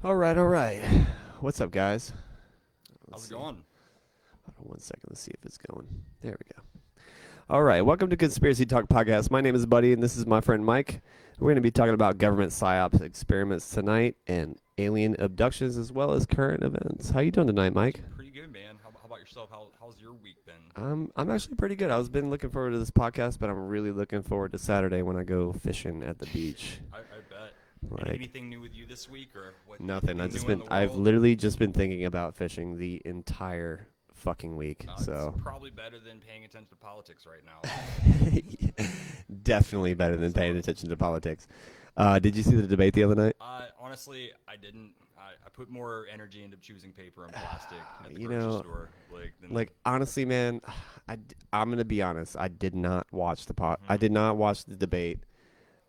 All right, all right. What's up, guys? How's Let's it see. going? Hold on 1 second. Let's see if it's going. There we go. All right. Welcome to Conspiracy Talk Podcast. My name is Buddy, and this is my friend Mike. We're going to be talking about government psyops experiments tonight and alien abductions as well as current events. How you doing tonight, Mike? Pretty good, man. How about yourself? How's your week been? I'm actually pretty good. I was been looking forward to this podcast, but I'm really looking forward to Saturday when I go fishing at the beach. I bet. Like Anything new with you this week, or what? nothing. Anything new in the I've world? literally just been thinking about fishing the entire fucking week. It's So probably better than paying attention to politics right now. definitely better than paying attention to politics. Did you see the debate the other night? Honestly, I didn't. I put more energy into choosing paper and plastic at the You grocery know, store. Than Like honestly, man, I'm gonna be honest. I did not watch I Mhm. did not watch the debate.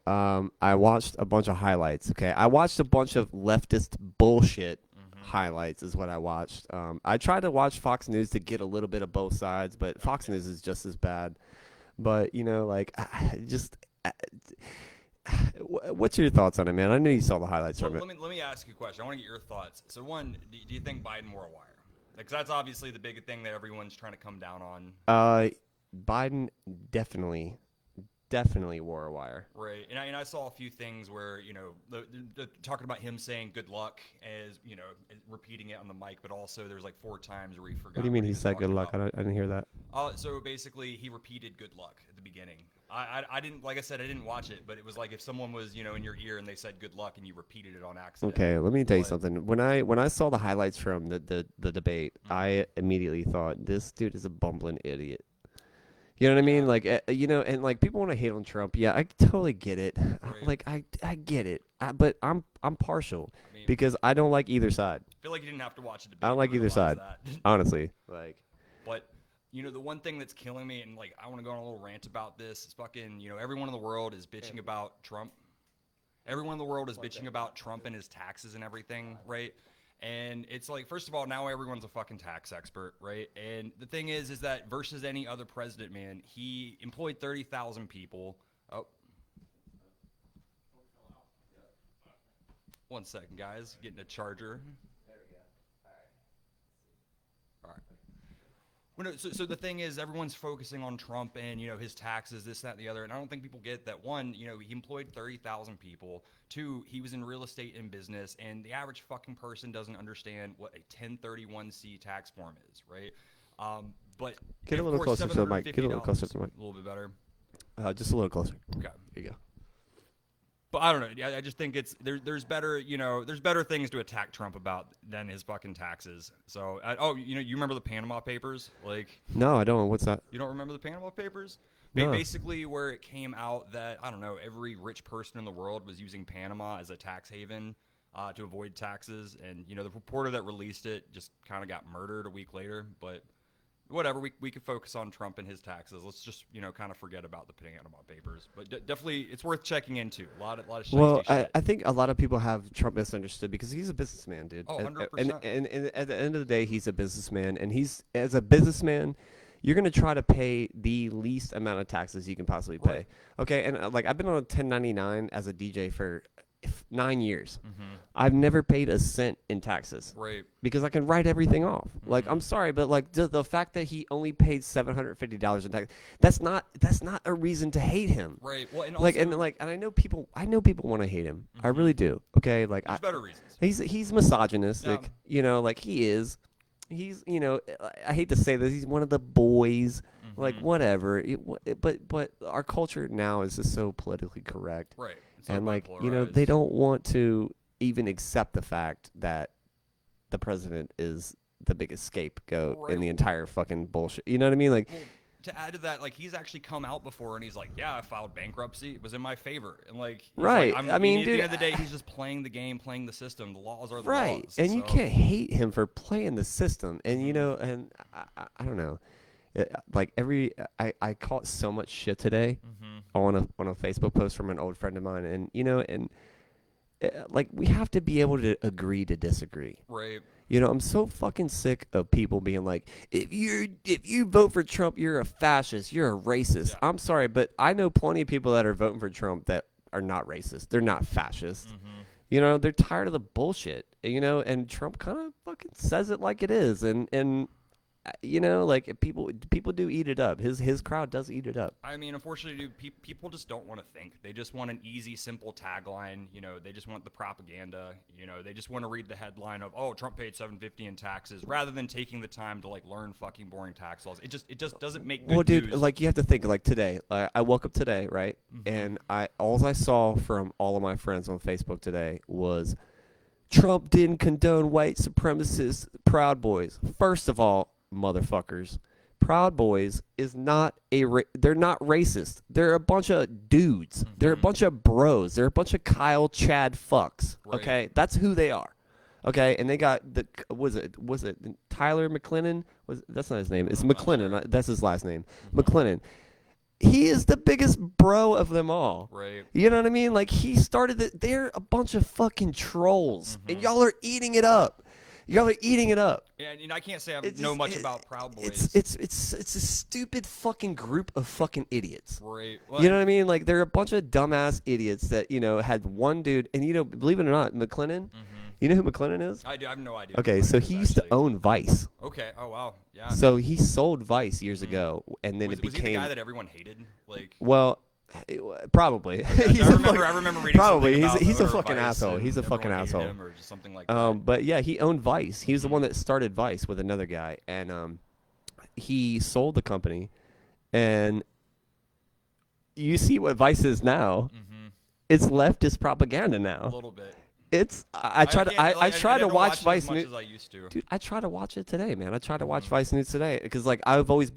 I watched a bunch of highlights. Okay, I watched a bunch of leftist bullshit Mhm. highlights. Is what I watched. I tried to watch Fox News to get a little bit of both sides, but Fox Okay. News is just as bad. But like, what's your thoughts on it, man? I know you saw the highlights Well, from it. let me ask you a question. I want to get your thoughts. So, one, do you think Biden wore a wire? Because that's obviously the big thing that everyone's trying to come down on. Uh, Biden definitely, definitely wore a wire. Right, and I saw a few things where the talking about him saying "good luck" as repeating it on the mic, but also there's like four times where he What do you forgot mean what he he was said good talking luck? about. I didn't hear that. So basically, he repeated "good luck" at the beginning. I didn't, like I said, I didn't watch it, but it was like if someone was in your ear and they said "good luck" and you repeated it on accident. Okay, let me tell you What? something. When I saw the highlights from the debate, Hmm. I immediately thought this dude is a bumbling idiot. You know what I mean? Yeah. Like, and like people want to hate on Trump. Yeah, I totally get it. Right. Like, I get it. But I'm partial I mean, because I don't like either side. I feel like you didn't have to watch a I don't debate to like either realize side, that. honestly. Like, But the one thing that's killing me, and like I want to go on a little rant about this, is fucking everyone in the world is bitching about Trump. Everyone in the world is bitching about Trump and his taxes and everything, right? And it's like, first of all, now everyone's a fucking tax expert, right? And the thing is that versus any other president, man, he employed 30,000 people. Oh, 1 second, guys, getting a charger. All right. Well, no, so the thing is, everyone's focusing on Trump and his taxes, this, that, and the other, and I don't think people get that. One, he employed 30,000 people. Two, he was in real estate and business, and the average fucking person doesn't understand what a 1031C tax form is, right? But get a of little course, closer seven to the hundred mic. Get fifty a little closer dollars, to the mic. a little bit better. Just a little closer. Okay. There you go. But I don't know. I just think there's better there's better things to attack Trump about than his fucking taxes. So you remember the Panama Papers? Like, No, I don't. What's that? you don't remember the Panama Papers? No. Basically, where it came out that I don't know, every rich person in the world was using Panama as a tax haven to avoid taxes, and the reporter that released it just kind of got murdered a week later. But whatever, we could focus on Trump and his taxes. Let's just kind of forget about the Panama Papers. But definitely, it's worth checking into. A lot of Well, shiesty shit. I think a lot of people have Trump misunderstood because he's a businessman, dude. Oh, And, 100%. and at the end of the day, he's a businessman, and he's as a businessman, you're gonna try to pay the least amount of taxes you can possibly Right. pay. Okay, and like I've been on a 1099 as a DJ for 9 years. Mm-hmm. I've never paid a cent in taxes Right. because I can write everything off. Like Mm-hmm. I'm sorry, but like the fact that he only paid $750 in tax, that's not a reason to hate him. Right. Well, and Like also, and I know people want to hate him. I mm-hmm. really do. Okay, like There's better reasons. he's Yeah. misogynistic. Like he is. He's I hate to say this. He's one of the boys. Like Mm-hmm. whatever. But our culture now is just so politically correct, Right. It's so and like they bipolarized. don't want to even accept the fact that the president is the biggest scapegoat Right. in the entire fucking bullshit. You know what I mean? Like Well, to add to that, like he's actually come out before and he's like, "Yeah, I filed bankruptcy. It was in my favor." And like he's like, right. "I'm." I mean, At the dude. end of the day, he's just playing the game, playing the system. The laws are the Right, laws. and you So. can't hate him for playing the system, and Mm-hmm. and I don't know, like I caught so much shit today Mm-hmm. on a Facebook post from an old friend of mine, and like we have to be able to agree to disagree. Right. I'm so fucking sick of people being like, if you vote for Trump, you're a fascist, you're a racist. Yeah. I'm sorry, but I know plenty of people that are voting for Trump that are not racist. They're not fascist. Mm-hmm. They're tired of the bullshit. you know, and Trump kind of fucking says it like it is, and you know, like people do eat it up. His crowd does eat it up. I mean, unfortunately, dude, people just don't want to think. They just want an easy, simple tagline. You know, they just want the propaganda. You know, they just want to read the headline of, "Oh, Trump paid $750 in taxes," rather than taking the time to like learn fucking boring tax laws. It just doesn't make good Well, dude, news. like you have to think like today. I woke up today, right, and all I saw from all of my friends on Facebook today was Trump didn't condone white supremacist Proud Boys. First of all, motherfuckers, Proud Boys is not they're not racist. They're a bunch of dudes. They're a bunch of bros. They're a bunch of Kyle Chad fucks. Right. Okay, that's who they are. Okay, and they got was it Tyler McLennan? That's not his name. It's McLennan. Sure. That's his last name. McLennan. He is the biggest bro of them all. Right. You know what I mean? Like he started it. They're a bunch of fucking trolls, and y'all are eating it up. Y'all are eating it up. Yeah, and I can't say I know much about Proud Boys. It's a stupid fucking group of fucking idiots. Right. You know what I mean? Like they're a bunch of dumbass idiots that had one dude, and believe it or not, McLennan. You know who McLennan is? I do. I have no idea. Okay, so he used to own Vice. Okay. Oh wow. Yeah. So he sold Vice years ago, and then was it became. he the guy that everyone hated? Like. Well, probably. I remember reading. Probably. Something He's about a the fucking Vice asshole. and He's a fucking everyone hated asshole. him or just something like that. But yeah, he owned Vice. He was the one that started Vice with another guy, and he sold the company, and you see what Vice is now. It's leftist propaganda now. A little bit. It's I try to watch Vice News. News. As I used to. Dude, I try to watch it today, man. I try to watch Vice News today because like I always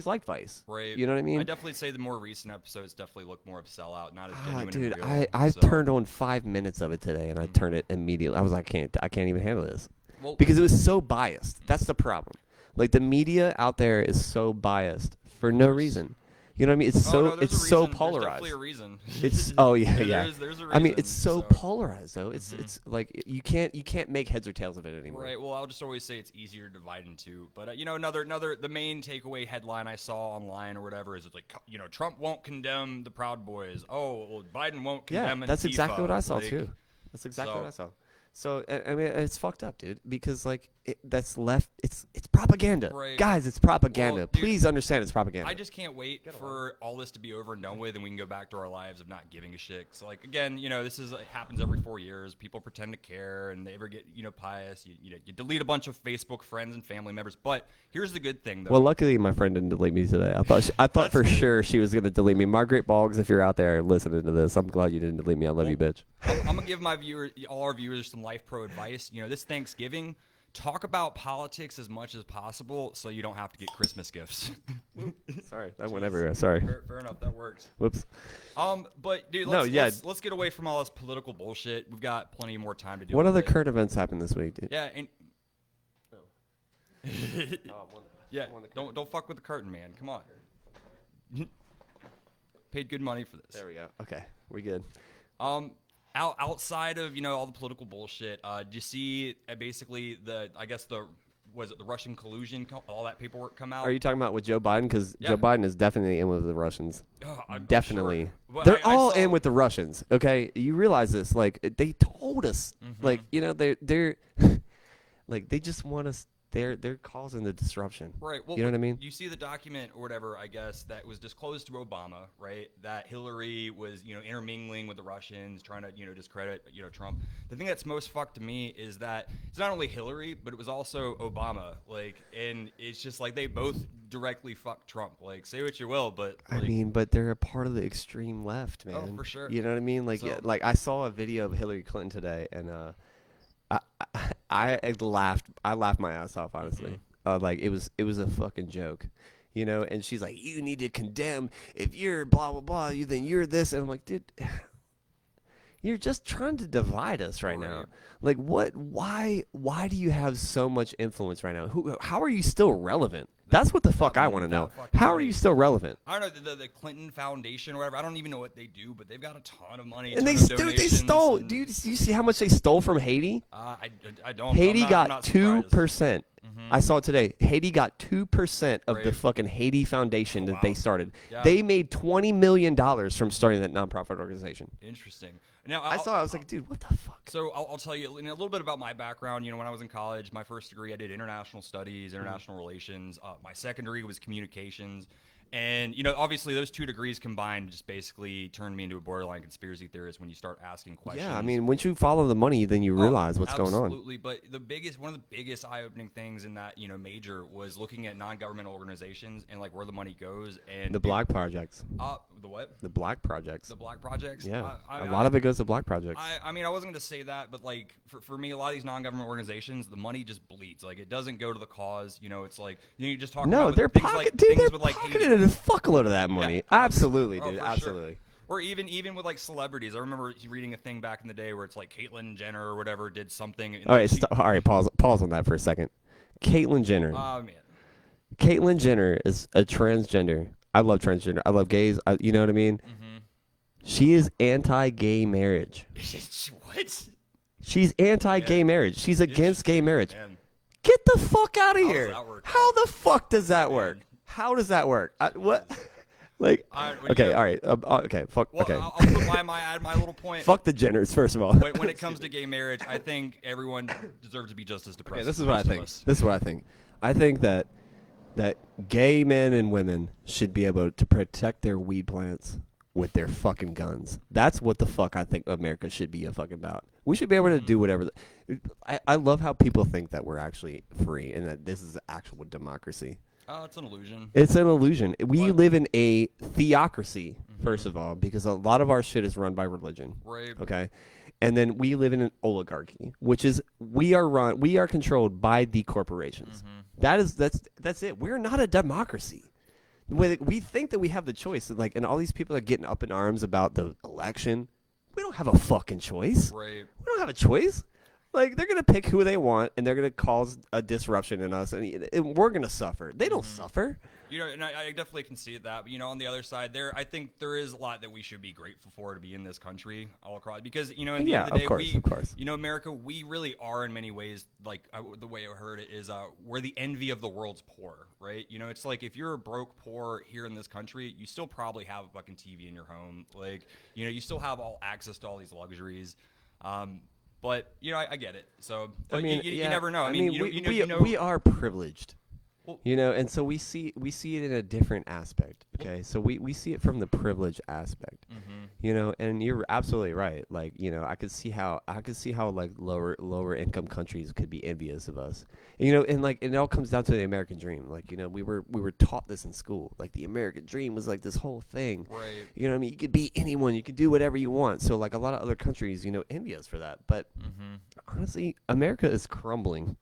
liked Vice. Right. You know what I mean? I definitely say the more recent episodes definitely look more of a sellout, not as genuine. Dude, and real, I so. turned on 5 minutes of it today, and I turned it immediately. I was like, I can't even handle this Well, because it was so biased. That's the problem. Like the media out there is so biased for no reason. You know what I mean? It's so There's polarized. definitely a reason. It's yeah. There's a reason. I mean, it's so polarized though. It's like you can't make heads or tails of it anymore. Right. Well, I'll just always say it's easier to divide into two. But another the main takeaway headline I saw online or whatever is like Trump won't condemn the Proud Boys. Oh, well, Biden won't condemn. Yeah, that's Antifa. exactly what I saw like, too. That's exactly what I saw. So I mean, it's fucked up, dude. Because like that's left. It's propaganda, Right. guys. It's propaganda. Well, dude, Please understand, it's propaganda. I just can't wait for all this to be over and done with, and we can go back to our lives of not giving a shit. So like again, this it happens every 4 years. People pretend to care, and they ever get pious. You delete a bunch of Facebook friends and family members. But here's the good thing, though. Well, luckily my friend didn't delete me today. I thought for sure she was gonna delete me. Margaret Boggs, if you're out there listening to this, I'm glad you didn't delete me. I love you, bitch. I'm gonna give all our viewers, some Life Pro advice. This Thanksgiving, talk about politics as much as possible, so you don't have to get Christmas gifts. Sorry, that went everywhere. Sorry. Fair enough, that works. Whoops. But dude, let's get away from all this political bullshit. We've got plenty more time to do. What other current events happened this week, dude? Yeah, and yeah, don't fuck with the curtain, man. Come on. Paid good money for this. There we go. Okay, we good. Outside of all the political bullshit, do you see basically the Russian collusion, all that paperwork come out? Are you talking about with Joe Biden? Because Yeah. Joe Biden is definitely in with the Russians. I'm Definitely. sure. But They're I all saw- in with the Russians. Okay, you realize this? Like they told us. Like they're like they just want us. They're causing the disruption. Right. Well, you know what I mean? You see the document or whatever, I guess, that was disclosed to Obama, right? That Hillary was, intermingling with the Russians, trying to, discredit, Trump. The thing that's most fucked to me is that it's not only Hillary, but it was also Obama. Like, and it's just like they both directly fucked Trump. Like, say what you will, but I mean, but they're a part of the extreme left, man. Oh, for sure. You know what I mean? Like, So- like I saw a video of Hillary Clinton today, and I laughed. I laughed my ass off, honestly. Like it was a fucking joke, And she's like, "You need to condemn if you're blah blah blah. Then you're this." And I'm like, dude, you're just trying to divide us right now. Like, what? Why do you have so much influence right now? How are you still relevant? That's what the fuck I want to know. How are you still relevant? I don't know the Clinton Foundation or whatever. I don't even know what they do, but they've got a ton of money. And they donations stole. and, Dude, you see how much they stole from Haiti? I don't. Haiti I'm got not surprised. 2%. I saw it today. Haiti got 2% of the Right. fucking Haiti Foundation that they started. Yeah. They made $20 million from starting that nonprofit organization. Interesting. Now, I saw it, I was like, dude, what the fuck? So I'll tell you a little bit about my background. When I was in college, my first degree, I did international studies, international relations. My second degree was communications. And, obviously those two degrees combined just basically turned me into a borderline conspiracy theorist when you start asking questions. Yeah, I mean, once you follow the money, then you realize what's going on. Absolutely, but one of the biggest eye-opening things in that, major was looking at non-governmental organizations and like where the money goes and The Black Projects. The what? The Black Projects. The Black Projects. Yeah, a lot of it goes to Black Projects. I mean, I wasn't going to say that, but like for me, a lot of these non-government organizations, the money just bleeds. Like it doesn't go to the cause. It's like you just talk about they're things pocket, like dude. things They're with like pocketing a fuckload of that money. Yeah, absolutely, dude. for Absolutely. Sure. Or even with like celebrities. I remember reading a thing back in the day where it's like Caitlyn Jenner or whatever did something. All right, all right. Pause on that for a second. Caitlyn Jenner. Oh man. Caitlyn Jenner is a transgender. I love transgender. I love gays. You know what I mean? Mm-hmm. She is anti-gay marriage. What? She's anti-gay marriage. She's against gay marriage. Man. Get the fuck out of How here. does that work? How the fuck does that work? How does that work? What? Like, okay, all right. Okay, fuck. Well, okay. I'll put add my little point. Fuck the Jenners, first of all. When it comes to gay marriage, I think everyone deserves to be just as depressed. Okay, this is what I think. Us. This is what I think. I think that gay men and women should be able to protect their weed plants with their fucking guns. That's what the fuck I think America should be fucking about. We should be able to do whatever. I love how people think that we're actually free and that this is actual democracy. Oh, it's an illusion. It's an illusion. We live in a theocracy, first of all, because a lot of our shit is run by religion. Right. Okay. And then we live in an oligarchy, which is we are controlled by the corporations. That's it. We're not a democracy. We think that we have the choice, and all these people are getting up in arms about the election. We don't have a fucking choice. Right. We don't have a choice. Like, they're going to pick who they want, and they're going to cause a disruption in us, and we're going to suffer. They don't suffer. And I definitely can see that. But, on the other side, I think there is a lot that we should be grateful for to be in this country all across. Because, in the end of the day, of course. America, we really are in many ways, like the way I heard it is we're the envy of the world's poor, right? It's like if you're broke poor here in this country, you still probably have a fucking TV in your home. Like, you still have all access to all these luxuries. But I get it. So I mean, you never know. We are privileged, well, and so we see it in a different aspect. Okay, so we see it from the privilege aspect, and you're absolutely right. Like, I could see how like lower income countries could be envious of us. And like it all comes down to the American dream. Like, we were taught this in school. Like, the American dream was like this whole thing. right. You know what I mean? You could be anyone. You could do whatever you want. So like a lot of other countries, envy us for that. But honestly, America is crumbling.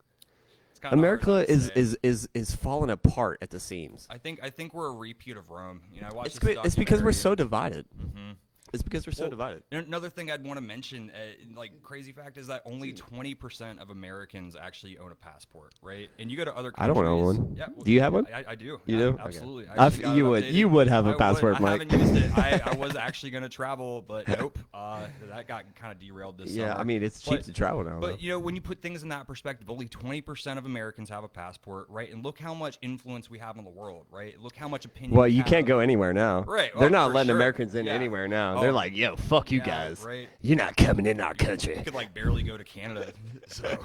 America is falling apart at the seams. I think we're a repeat of Rome. I watched It's because we're so divided. It's because we're so divided. Another thing I'd want to mention, crazy fact, is that only 20% of Americans actually own a passport, right? And you go to other countries. I don't own one. Yeah, well, do you have one? I do. You do? Absolutely. Okay. You would have a passport, Mike. I haven't used it. I was actually going to travel, but nope. That got kind of derailed this summer. Yeah, I mean, it's cheap to travel now. But, when you put things in that perspective, only 20% of Americans have a passport, right? And look how much influence we have on the world, right? Look how much opinion Well, you can't go anywhere now. Right. They're not for letting sure. Americans in anywhere now. They're like, yo, fuck you Yeah, guys. right. You're not coming in our country. You could barely go to Canada. So.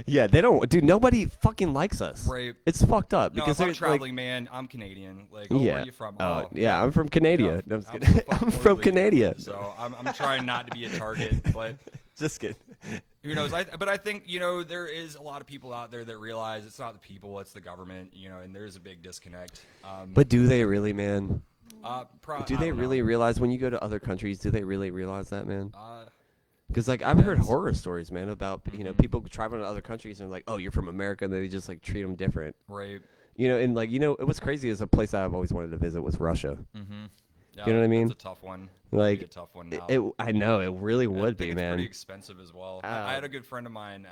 Yeah, they don't. Dude, nobody fucking likes us. Right. It's fucked up. No, because if I'm they're traveling, man, I'm Canadian. Where are you from? Yeah, I'm from Canada. No, I'm just kidding. I'm from Canada. So I'm trying not to be a target, but just kidding. Who knows? But I think there is a lot of people out there that realize it's not the people, it's the government. And there's a big disconnect. But do they really, man? Do they really know. realize when you go to other countries? Do they really realize that, man? Because I've heard horror stories, man, about people traveling to other countries and like, oh, you're from America, and they just treat them different. Right. And what's crazy is a place I've always wanted to visit was Russia. Yeah, you know what I mean? It's a tough one. Like, a tough one now. I know it really would be, it's man. Pretty expensive as well. I had a good friend of mine.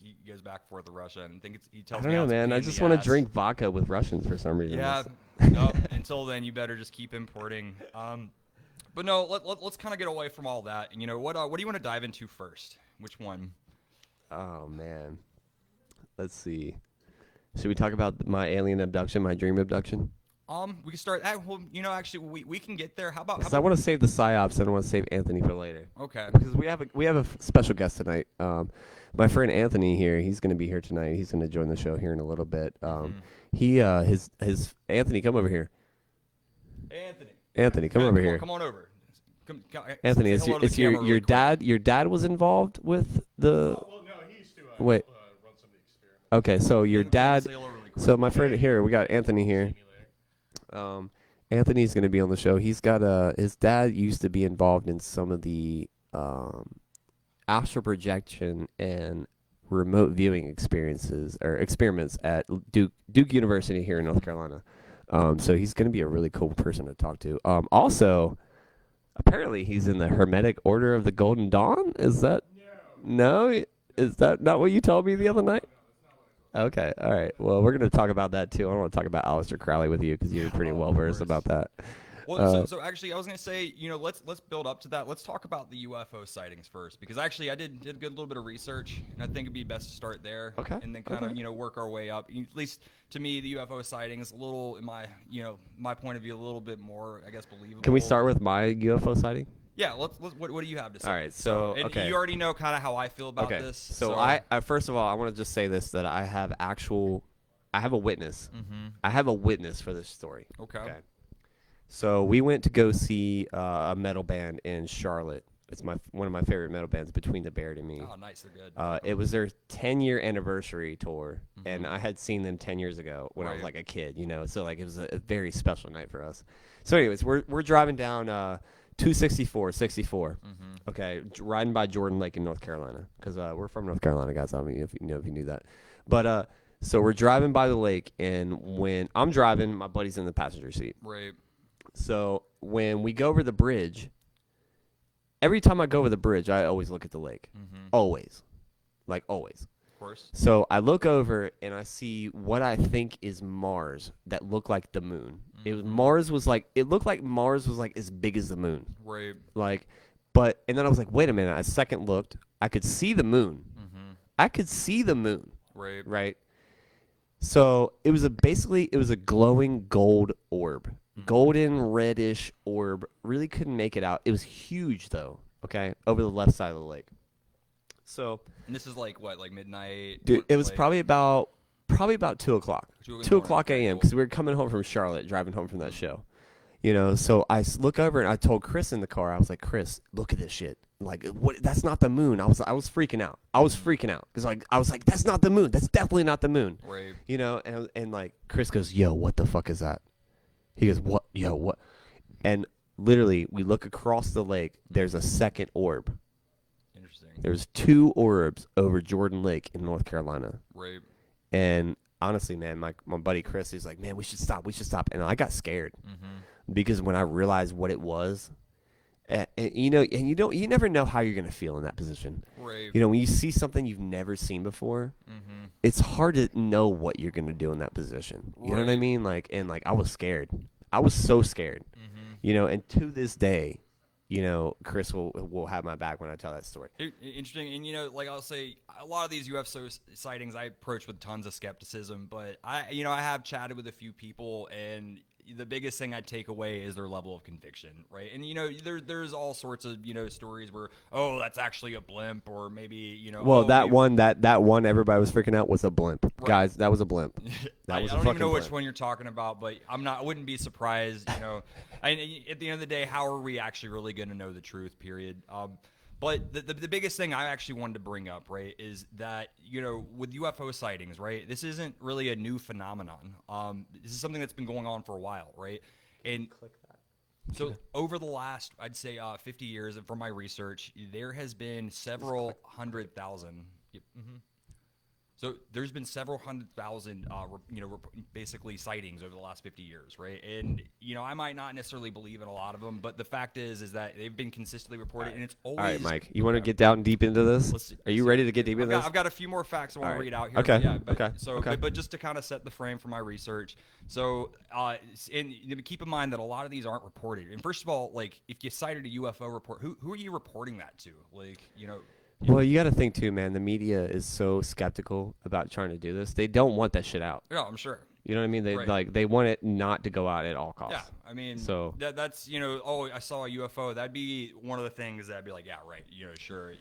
He goes back and forth to Russia, and he tells me. I don't know, man. I just want to drink vodka with Russians for some reason. Yeah. No. Until then, you better just keep importing. But no, let's kind of get away from all that. And what do you want to dive into first? Which one? Oh man, let's see. Should we talk about my alien abduction, my dream abduction? We can start. Well, actually, we can get there. How about? Because I want to save the psyops, and I want to save Anthony for later. Okay. Because we have a special guest tonight. My friend Anthony here. He's going to be here tonight. He's going to join the show here in a little bit. His Anthony, come over here. Anthony, come over here. Come on over. Anthony, it's your dad. Your dad was involved with the. Well, no, he used to Wait. run some of the experiments. Okay, so your dad. So my friend here, we got Anthony here. Anthony's going to be on the show. He's got his dad used to be involved in some of the astral projection and remote viewing experiments at Duke University here in North Carolina. So he's going to be a really cool person to talk to. Also, apparently he's in the Hermetic Order of the Golden Dawn. Is that no? Is that not what you told me the other night? Okay, all right. Well, we're going to talk about that too. I want to talk about Aleister Crowley with you because you're pretty well versed about that. Well, so actually, I was going to say, let's build up to that. Let's talk about the UFO sightings first, because actually, I did a good little bit of research, and I think it'd be best to start there, Okay. and then kind of work our way up. At least to me, the UFO sightings a little, in my point of view, a little bit more, I guess, believable. Can we start with my UFO sighting? Yeah, let's. What do you have to say? All right, so and okay. you already know kind of how I feel about Okay. this. So I first of all, I want to just say this, that I have a witness. Mm-hmm. I have a witness for this story. Okay. So we went to go see a metal band in Charlotte. It's one of my favorite metal bands, Between the Buried and Me. Oh, nice. They're good. It was their 10-year anniversary tour, and Mhm. I had seen them 10 years ago when I was Right. like a kid, So like it was a very special night for us. So anyways, we're driving down 264. Mm-hmm. Okay, riding by Jordan Lake in North Carolina, because we're from North Carolina, guys. I don't know if you knew that, but so we're driving by the lake, and when I'm driving, my buddy's in the passenger seat. Right. So when we go over the bridge, every time I go over the bridge, I always look at the lake, Mm-hmm. always. Of course. So I look over and I see what I think is Mars that looked like the moon. It Mm-hmm. looked like Mars was like as big as the moon. Right. And then I was like, wait a minute. I second looked. I could see the moon. Mm-hmm. I could see the moon, Right. right? So it was a glowing gold orb, golden reddish orb. Really couldn't make it out. It was huge though. Okay, over the left side of the lake. So, And this is like what, like midnight? dude, it was like, probably about 2 o'clock. 2 o'clock a.m. because we were coming home from Charlotte, driving home from that show. So I look over and I told Chris in the car, I was like, Chris, look at this shit. Like, what? That's not the moon. I was freaking out. I was freaking out because I was like, that's not the moon. That's definitely not the moon. Right. And like Chris goes, yo, what the fuck is that? He goes, what? Yo, what? And literally, we look across the lake. There's a second orb. Interesting. There's 2 orbs over Jordan Lake in North Carolina. Right. And honestly, man, my buddy Chris, he's like, man, we should stop. And I got scared Mm-hmm. because when I realized what it was, you never know how you're gonna feel in that position. Right. When you see something you've never seen before, Mm-hmm. it's hard to know what you're gonna do in that position. You know what I Right. mean? I was scared. I was so scared. Mm-hmm. And to this day, Chris will have my back when I tell that story. Interesting. And, like I'll say, a lot of these UFO sightings I approach with tons of skepticism, but I have chatted with a few people, and the biggest thing I take away is their level of conviction, right? And there's all sorts of stories where, oh, that's actually a blimp, or maybe Well, oh, that one everybody was freaking out was a blimp, Right. guys. That was a blimp. That was I a don't fucking even know which blimp. one you're talking about, but I wouldn't be surprised. At the end of the day, how are we actually really going to know the truth? Period. But the biggest thing I actually wanted to bring up, right, is that with UFO sightings, right, this isn't really a new phenomenon. This is something that's been going on for a while, right? And Click that. so over the last, I'd say, 50 years, and from my research, there has been several 100,000. Yep, So there's been several 100,000, basically sightings over the last 50 years, right? And I might not necessarily believe in a lot of them, but the fact is that they've been consistently reported, and it's always. All right, Mike. You want to get down deep into this? Let's see. Are you ready to get deep into this? I've got a few more facts I want All to right. read out here. Okay. Yeah, but, Okay. So, Okay. But just to kind of set the frame for my research, so and keep in mind that a lot of these aren't reported. And first of all, like if you cited a UFO report, who are you reporting that to? Well, you got to think too, man. The media is so skeptical about trying to do this. They don't want that shit out. Yeah, I'm sure. You know what I mean? They Right. they want it not to go out at all Yeah, costs. I mean, So that's oh, I saw a UFO. That'd be one of the things that'd be like, yeah, right, sure,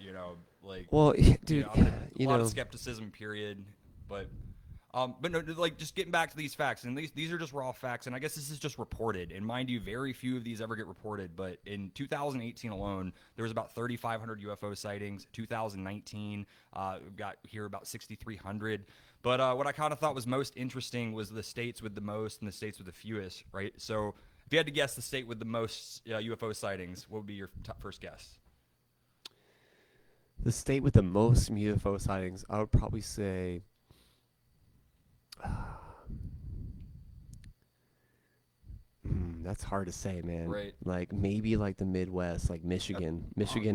like, well, dude, a you lot of know, skepticism, period. But no, like just getting back to these facts, and these are just raw facts, and I guess this is just reported. And mind you, very few of these ever get reported. But in 2018 alone, there was about 3,500 UFO sightings. 2019, we've got here about 6,300. But what I kind of thought was most interesting was the states with the most and the states with the fewest, right? So if you had to guess the state with the most UFO sightings, what would be your first guess? the state with the most UFO sightings, I would probably say. That's hard to say, man. Right. Like maybe like the Midwest, like Michigan,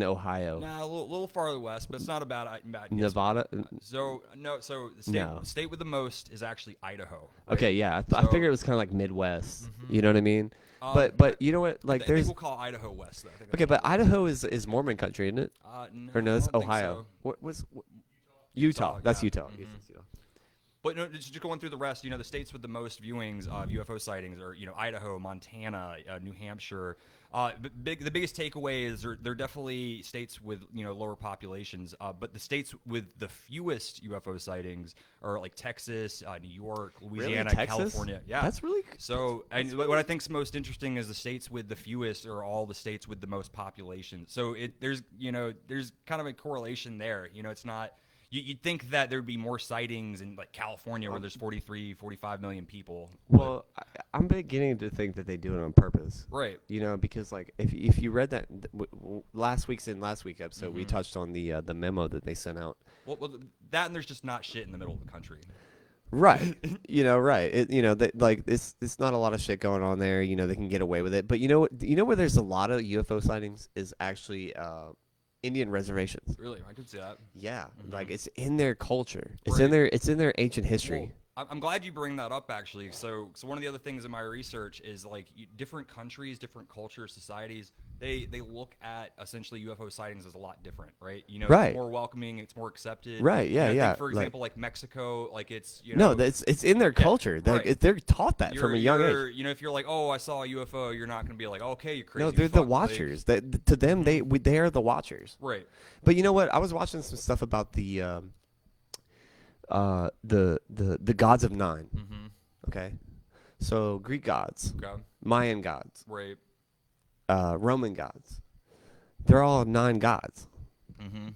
Ohio, Nah, a little farther west, but it's not a bad guess. Nevada. So no, so the No. state with the most is actually Idaho. Right? Okay, yeah, I So- figured it was kind of like Midwest. You know what I mean? Um, But you know what? Like I think there's we'll call Idaho west. Though. I think okay, but Idaho is Mormon country, isn't it? no, Or no, I it's don't think Ohio. so. What was Utah? That's yeah. Utah. Mhm. Yes, that's Utah. But no, just going through the rest, the states with the most viewings of UFO sightings are, Idaho, Montana, New Hampshire. The biggest takeaway is they're definitely states with, lower populations. But the states with the fewest UFO sightings are like Texas, New York, Louisiana, Texas? California. Yeah. That's really So, and what I think is most interesting is the states with the fewest are all the states with the most population. So there's kind of a correlation there. It's not. You'd think that there'd be more sightings in like California where there's 43, 45 million people. well. I'm beginning to think that they do it on purpose. Right. Because like if you read that last week episode, we Mm-hmm. touched on the memo that they sent out. Well, that and there's just not shit in the middle of the country. Right. Right. It's not a lot of shit going on there. They can get away with it. But where there's a lot of UFO sightings is actually Indian reservations. Really, I could see that. Yeah, like it's in their culture. It's Right. in their ancient history. Well, I'm glad you bring that up, actually. So one of the other things in my research is like different countries, different cultures, societies. They look at essentially UFO sightings as a lot different, right? Right. It's more welcoming, it's more accepted. Right, yeah, And I think, yeah, for like- example, like Mexico, like it's No, it's in their culture. right. They're taught that from a young age. If you're like, oh, I saw a UFO, you're not going to be like, oh, okay, you're crazy. No, they're the fuck. Like, watchers. To them, they are the watchers. right. But you know what? I was watching some stuff about the gods of nine. Mm-hmm. Okay, so Greek gods, Okay. Mayan gods, Right. Roman gods. They're all 9 gods. Mm-hmm.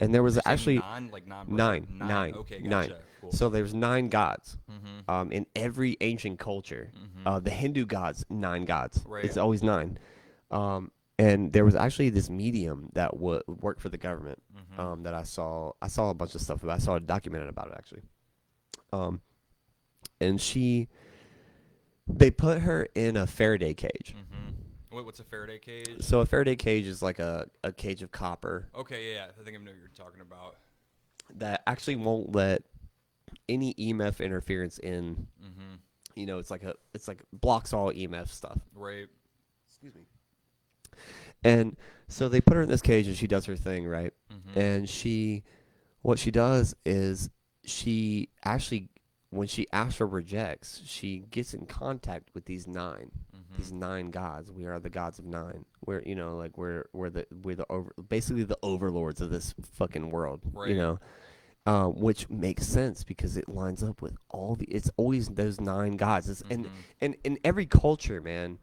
And there was You're saying actually nine. Okay, gotcha. nine. Cool. So there's 9 gods. Mm-hmm. In every ancient culture, the Hindu gods, 9 gods. Right. It's always 9. And there was actually this medium that worked for the government. That I saw a bunch of stuff about. I saw a documentary about it actually. And they put her in a Faraday cage. Wait, what's a Faraday cage? So a Faraday cage is like a cage of copper Okay, yeah. I think I know what you're talking about. that actually won't let any EMF interference in. Mm-hmm. It's like blocks all EMF stuff. Right. Excuse me. And so they put her in this cage and she does her thing, right? Mm-hmm. And what she does is she actually, when she asks or rejects, she gets in contact with these 9, these 9 gods. We are the gods of 9. We're basically the overlords of this fucking world, Right. which makes sense because it lines up with it's always those 9 gods. And in every culture, man,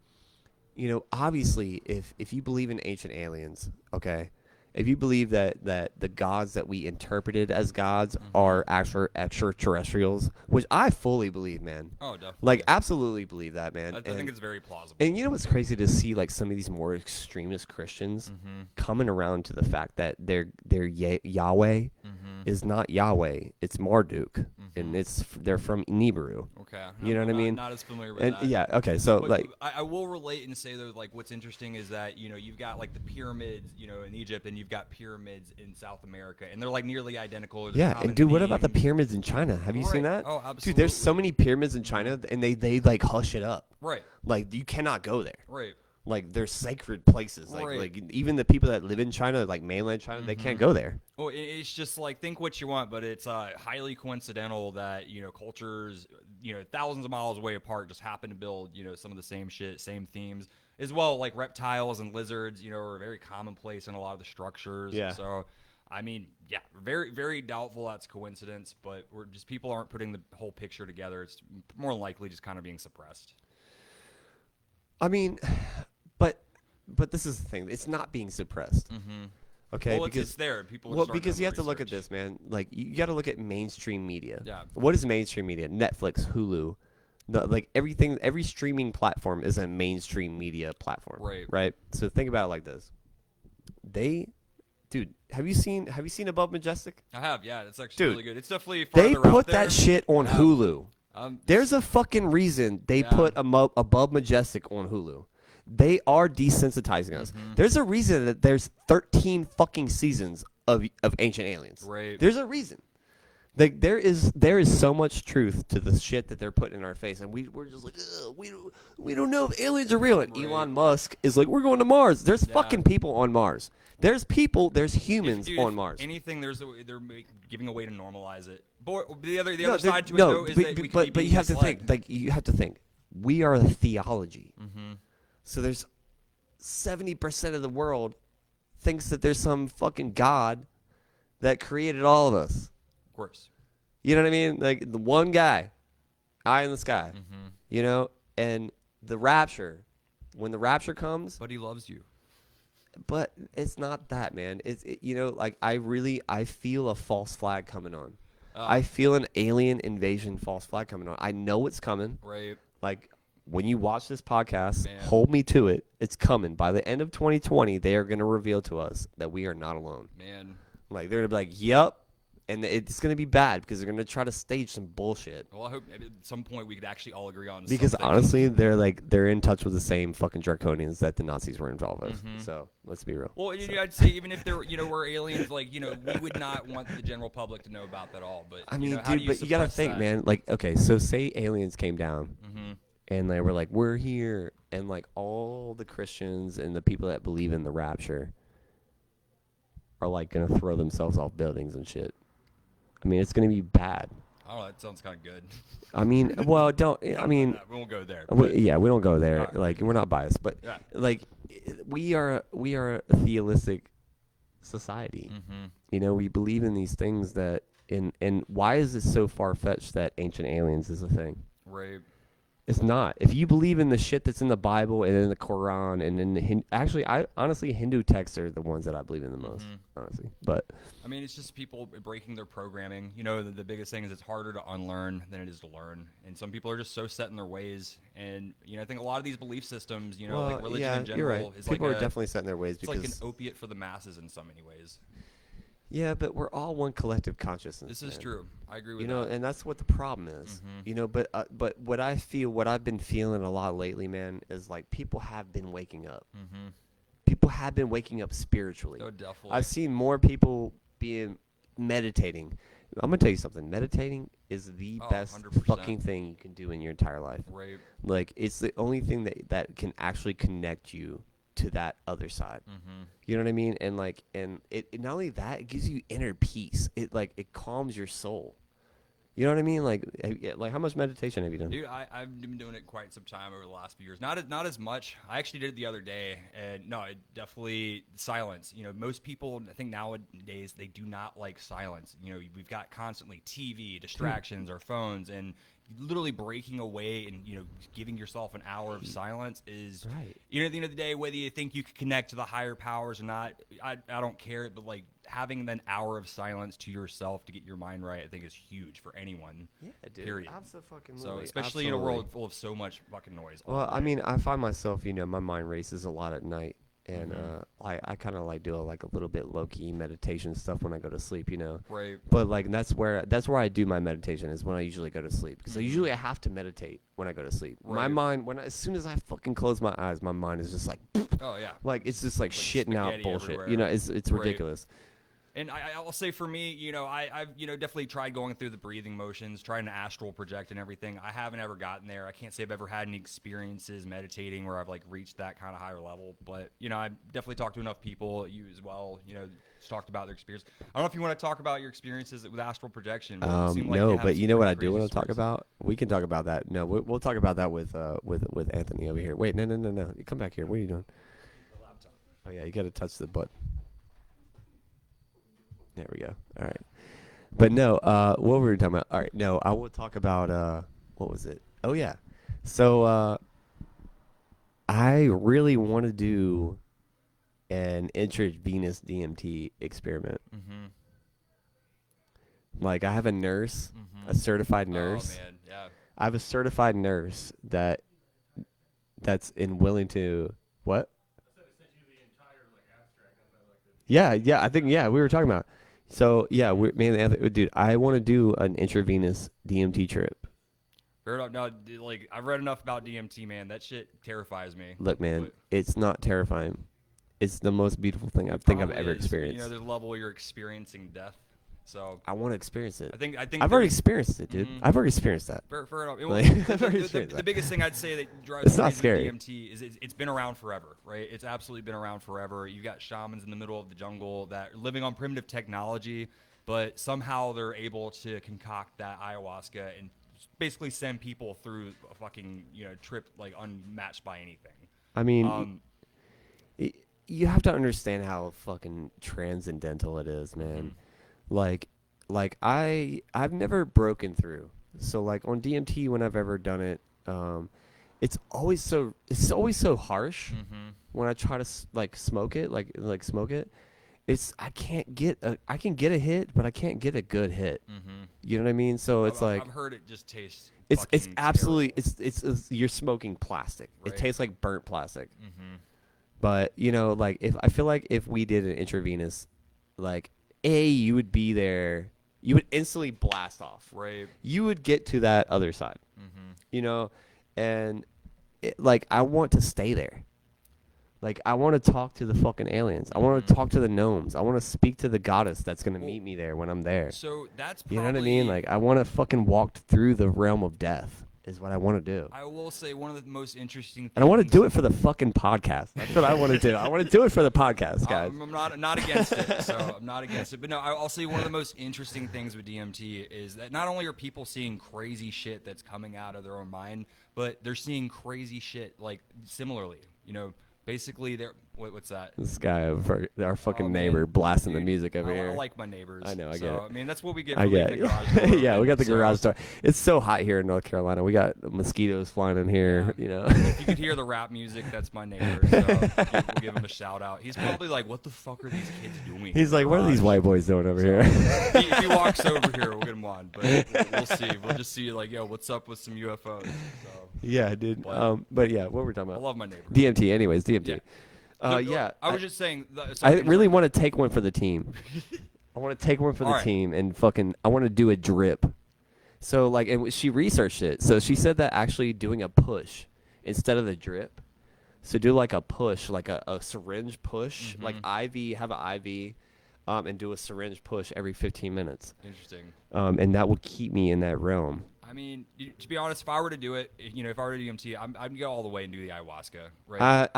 obviously if you believe in ancient aliens, okay, if you believe that the gods that we interpreted as gods are actual extraterrestrials, which I fully believe, man. Oh, definitely. Like, absolutely believe that, man. I think it's very plausible. And what's crazy to see, like, some of these more extremist Christians coming around to the fact that their Yahweh is not Yahweh, it's Marduk, and they're from Nibiru. Okay. You know what I mean? Not as familiar with And that. yeah, okay, so But like, I will relate and say though, like what's interesting is that you've got like the pyramids, in Egypt, and you've got pyramids in South America, and they're like nearly identical. There's a yeah, common and dude, what about the theme. pyramids in China? Have you seen Right. that? Oh, Dude, there's so absolutely. many pyramids in China, and they like hush it up. Right. Like, you cannot go there. Right. like they're sacred places. Like Right. like even the people that live in China, like mainland China, they can't go there. Well, it's just like think what you want, but it's highly coincidental that cultures thousands of miles away apart just happen to build some of the same shit, same themes as well. Like reptiles and lizards, are very commonplace in a lot of the structures. Yeah. So, I mean, yeah, very very doubtful that's coincidence, but we're just people aren't putting the whole picture together. It's more than likely just kind of being suppressed. I mean, but this is the thing. It's not being suppressed. Okay, Well, because it's there. People are well, starting because to you have to look at research. this, man. Like you got to look at mainstream media. Yeah. What is mainstream media? Netflix, Hulu, like everything. Every streaming platform is a mainstream media platform. Right. Right. So think about it like this. Dude, have you seen Above Majestic? I have, yeah. It's actually Dude, really good. It's definitely They farther out put there. that shit on Hulu. There's a fucking reason they Yeah. put Above Majestic on Hulu. They are desensitizing us. There's a reason that there's 13 fucking seasons of Ancient Aliens. Right. There's a reason. Like there is so much truth to the shit that they're putting in our face, and we're just like, ugh, we don't know if aliens are real. And Right. Elon Musk is like, we're going to Mars. There's fucking people on Mars. There's humans Dude, on if Mars. anything, giving a way to normalize it. But the other No, side to it no, though is that we could be but you have to misled. think. Like you have to think. We are a theology. So there's 70% of the world thinks that there's some fucking God that created all of us. Of course. You know what I mean? Like the one guy, eye in the sky. And the rapture, when the rapture comes, But he loves you. but it's not that, man. Like I feel a false flag coming on. I feel an alien invasion false flag coming on. I know it's coming. Right. Like when you watch this podcast, Man. hold me to it. It's coming. By the end of 2020, they are going to reveal to us that we are not alone. Man. Like they're going to be like, "Yep." And it's going to be bad because they're going to try to stage some bullshit. Well, I hope maybe at some point we could actually all agree on Because something. honestly, they're in touch with the same fucking draconians that the Nazis were involved with. So let's be real. Well, I'd say even if there were aliens, like we would not want the general public to know about that all. But I mean, how do dude, but you got to suppress think, that? man. Like, okay, so say aliens came down and they were like, "We're here," and like all the Christians and the people that believe in the rapture are like gonna throw themselves off buildings and shit. I mean, it's gonna be bad. I don't know. That sounds kind of good. I mean, well, don't. I mean, we won't go there. yeah, we don't go there. Alright. Like, we're not biased, but Yeah. like, we are a theistic society. You know, we believe in these things that. And why is it so far fetched that ancient aliens is a thing? Right. It's not. If you believe in the shit that's in the Bible and in the Quran and in the actually, I honestly Hindu texts are the ones that I believe in the most, honestly. But I mean, it's just people breaking their programming. The biggest thing is it's harder to unlearn than it is to learn. And some people are just so set in their ways. And, I think a lot of these belief systems, like religion yeah, in general, you're right. is People like are definitely set in their ways it's like because an opiate for the masses in so many ways. yeah, but we're all one collective consciousness. This is man. true. I agree with You know, that. and that's what the problem is. But what I've been feeling a lot lately, man, is like people have been waking up. People have been waking up spiritually. Oh, definitely. I've seen more people being meditating. I'm gonna tell you something. Meditating is the best 100%. fucking thing you can do in your entire life. Right. Like it's the only thing that can actually connect you to that other side. You know what I mean? And like, and it not only that, it gives you inner peace. It calms your soul. You know what I mean? Like how much meditation have you done? Dude, I've been doing it quite some time over the last few years. Not as much. I actually did it the other day, and no, it definitely silence. Most people, I think nowadays, they do not like silence. We've got constantly TV, distractions, our phones, and literally breaking away and giving yourself an hour of silence is Right. At the end of the day, whether you think you can connect to the higher powers or not, I don't care. But like having an hour of silence to yourself to get your mind right, I think is huge for anyone. Yeah, dude. Period. Absolutely. So especially in a world full of so much fucking noise. all Well, the I time. mean, I find myself, my mind races a lot at night, and I kind of like do a little bit low key meditation stuff when I go to sleep, Right. But like that's where I do my meditation is when I usually go to sleep because usually I have to meditate when I go to sleep. My Right. mind as soon as I fucking close my eyes, my mind is just like Oh yeah. it's just like shitting out spaghetti bullshit. everywhere. It's Right. ridiculous. And I'll say for me, I've definitely tried going through the breathing motions, trying to astral project and everything. I haven't ever gotten there. I can't say I've ever had any experiences meditating where I've like reached that kind of higher level. But I've definitely talked to enough people, you as well, just talked about their experience. I don't know if you want to talk about your experiences with astral projection. But it seemed like No, you have but some you know what I pretty do crazy want to talk stories. about? We can talk about that. No, we'll talk about that with Anthony over here. Wait, no. You come back here. What are you doing? The laptop. Oh yeah, you got to touch the button. There we go. All right. But no, what were we talking about? All right, no, I will talk about what was it? Oh yeah. So I really want to do an intravenous DMT experiment. Mm-hmm. Like I have a nurse, Mm-hmm. a certified nurse. Oh man, yeah. I have a certified nurse that's willing to what? Yeah, I think we were talking about. So yeah, dude, I want to do an intravenous DMT trip. Fair enough. No, like I've read enough about DMT, man. That shit terrifies me. Look, man, But it's not terrifying. It's the most beautiful thing I think I've probably ever is. experienced. There's a level where you're experiencing death. So I want to experience it. I think I've already experienced it, dude. Mhm. I've already experienced that. fair enough. Like, I've already experienced The that. biggest thing I'd say that drives It's me not crazy scary. with DMT is it's been around forever, right? It's absolutely been around forever. You've got shamans in the middle of the jungle that are living on primitive technology, but somehow they're able to concoct that ayahuasca and basically send people through a fucking trip like unmatched by anything. I mean, Um, you have to understand how fucking transcendental it is, man. Like I've never broken through. So like on DMT when I've ever done it, it's always so harsh when I try to smoke it, smoke it. I can get a hit, but I can't get a good hit. You know what I mean? So it's like I've heard it just tastes. it's fucking absolutely terrible. it's you're smoking plastic. Right. It tastes like burnt plastic. Mhm. But like if I feel like if we did an intravenous, like you would be there, you would instantly blast off. Right. You would get to that other side, and I want to stay there. Like I want to talk to the fucking aliens. I want to talk to the gnomes. I want to speak to the goddess that's gonna meet me there when I'm there. So that's You probably, know what I mean? Like I want to fucking walk through the realm of death. Is what I want to do. I will say one of the most interesting things. And I want to do it for the fucking podcast. That's what I want to do. I want to do it for the podcast, guys. I'm not against it, so I'm not against it. But no, I'll say one of the most interesting things with DMT is that not only are people seeing crazy shit that's coming out of their own mind, but they're seeing crazy shit like similarly. Basically, they're what's that? This guy, our fucking Oh, man. neighbor, blasting the Dude, music over I here. like my neighbors. I know, I get so, it. I mean, that's what we get for I leaving get the garage door it. Yeah, we open, got the so garage door. It's so hot here in North Carolina. We got mosquitoes flying in here. Yeah. If you could hear the rap music, that's my neighbor. So we'll give him a shout out. He's probably like, "What the fuck are these kids doing?" He's like, "What are these white boys doing over here?" If he walks over here, we'll get him on. But we'll see. We'll just see, like, yo, what's up with some UFOs? So, Yeah, dude. What? But yeah, what were we talking I about? love my neighbor. DMT. Anyways, DMT. Yeah. Yeah. I was just saying. I really want to take one for the team. I want to take one for the All right. team and I want to do a drip. So and she researched it. So she said that actually doing a push instead of the drip. So do like a push, like a syringe push, like IV, have an IV, and do a syringe push every 15 minutes. Interesting. And that will keep me in that realm. I mean, to be honest, if I were to do it, if I were to do DMT, I'd go all the way and do the ayahuasca, right?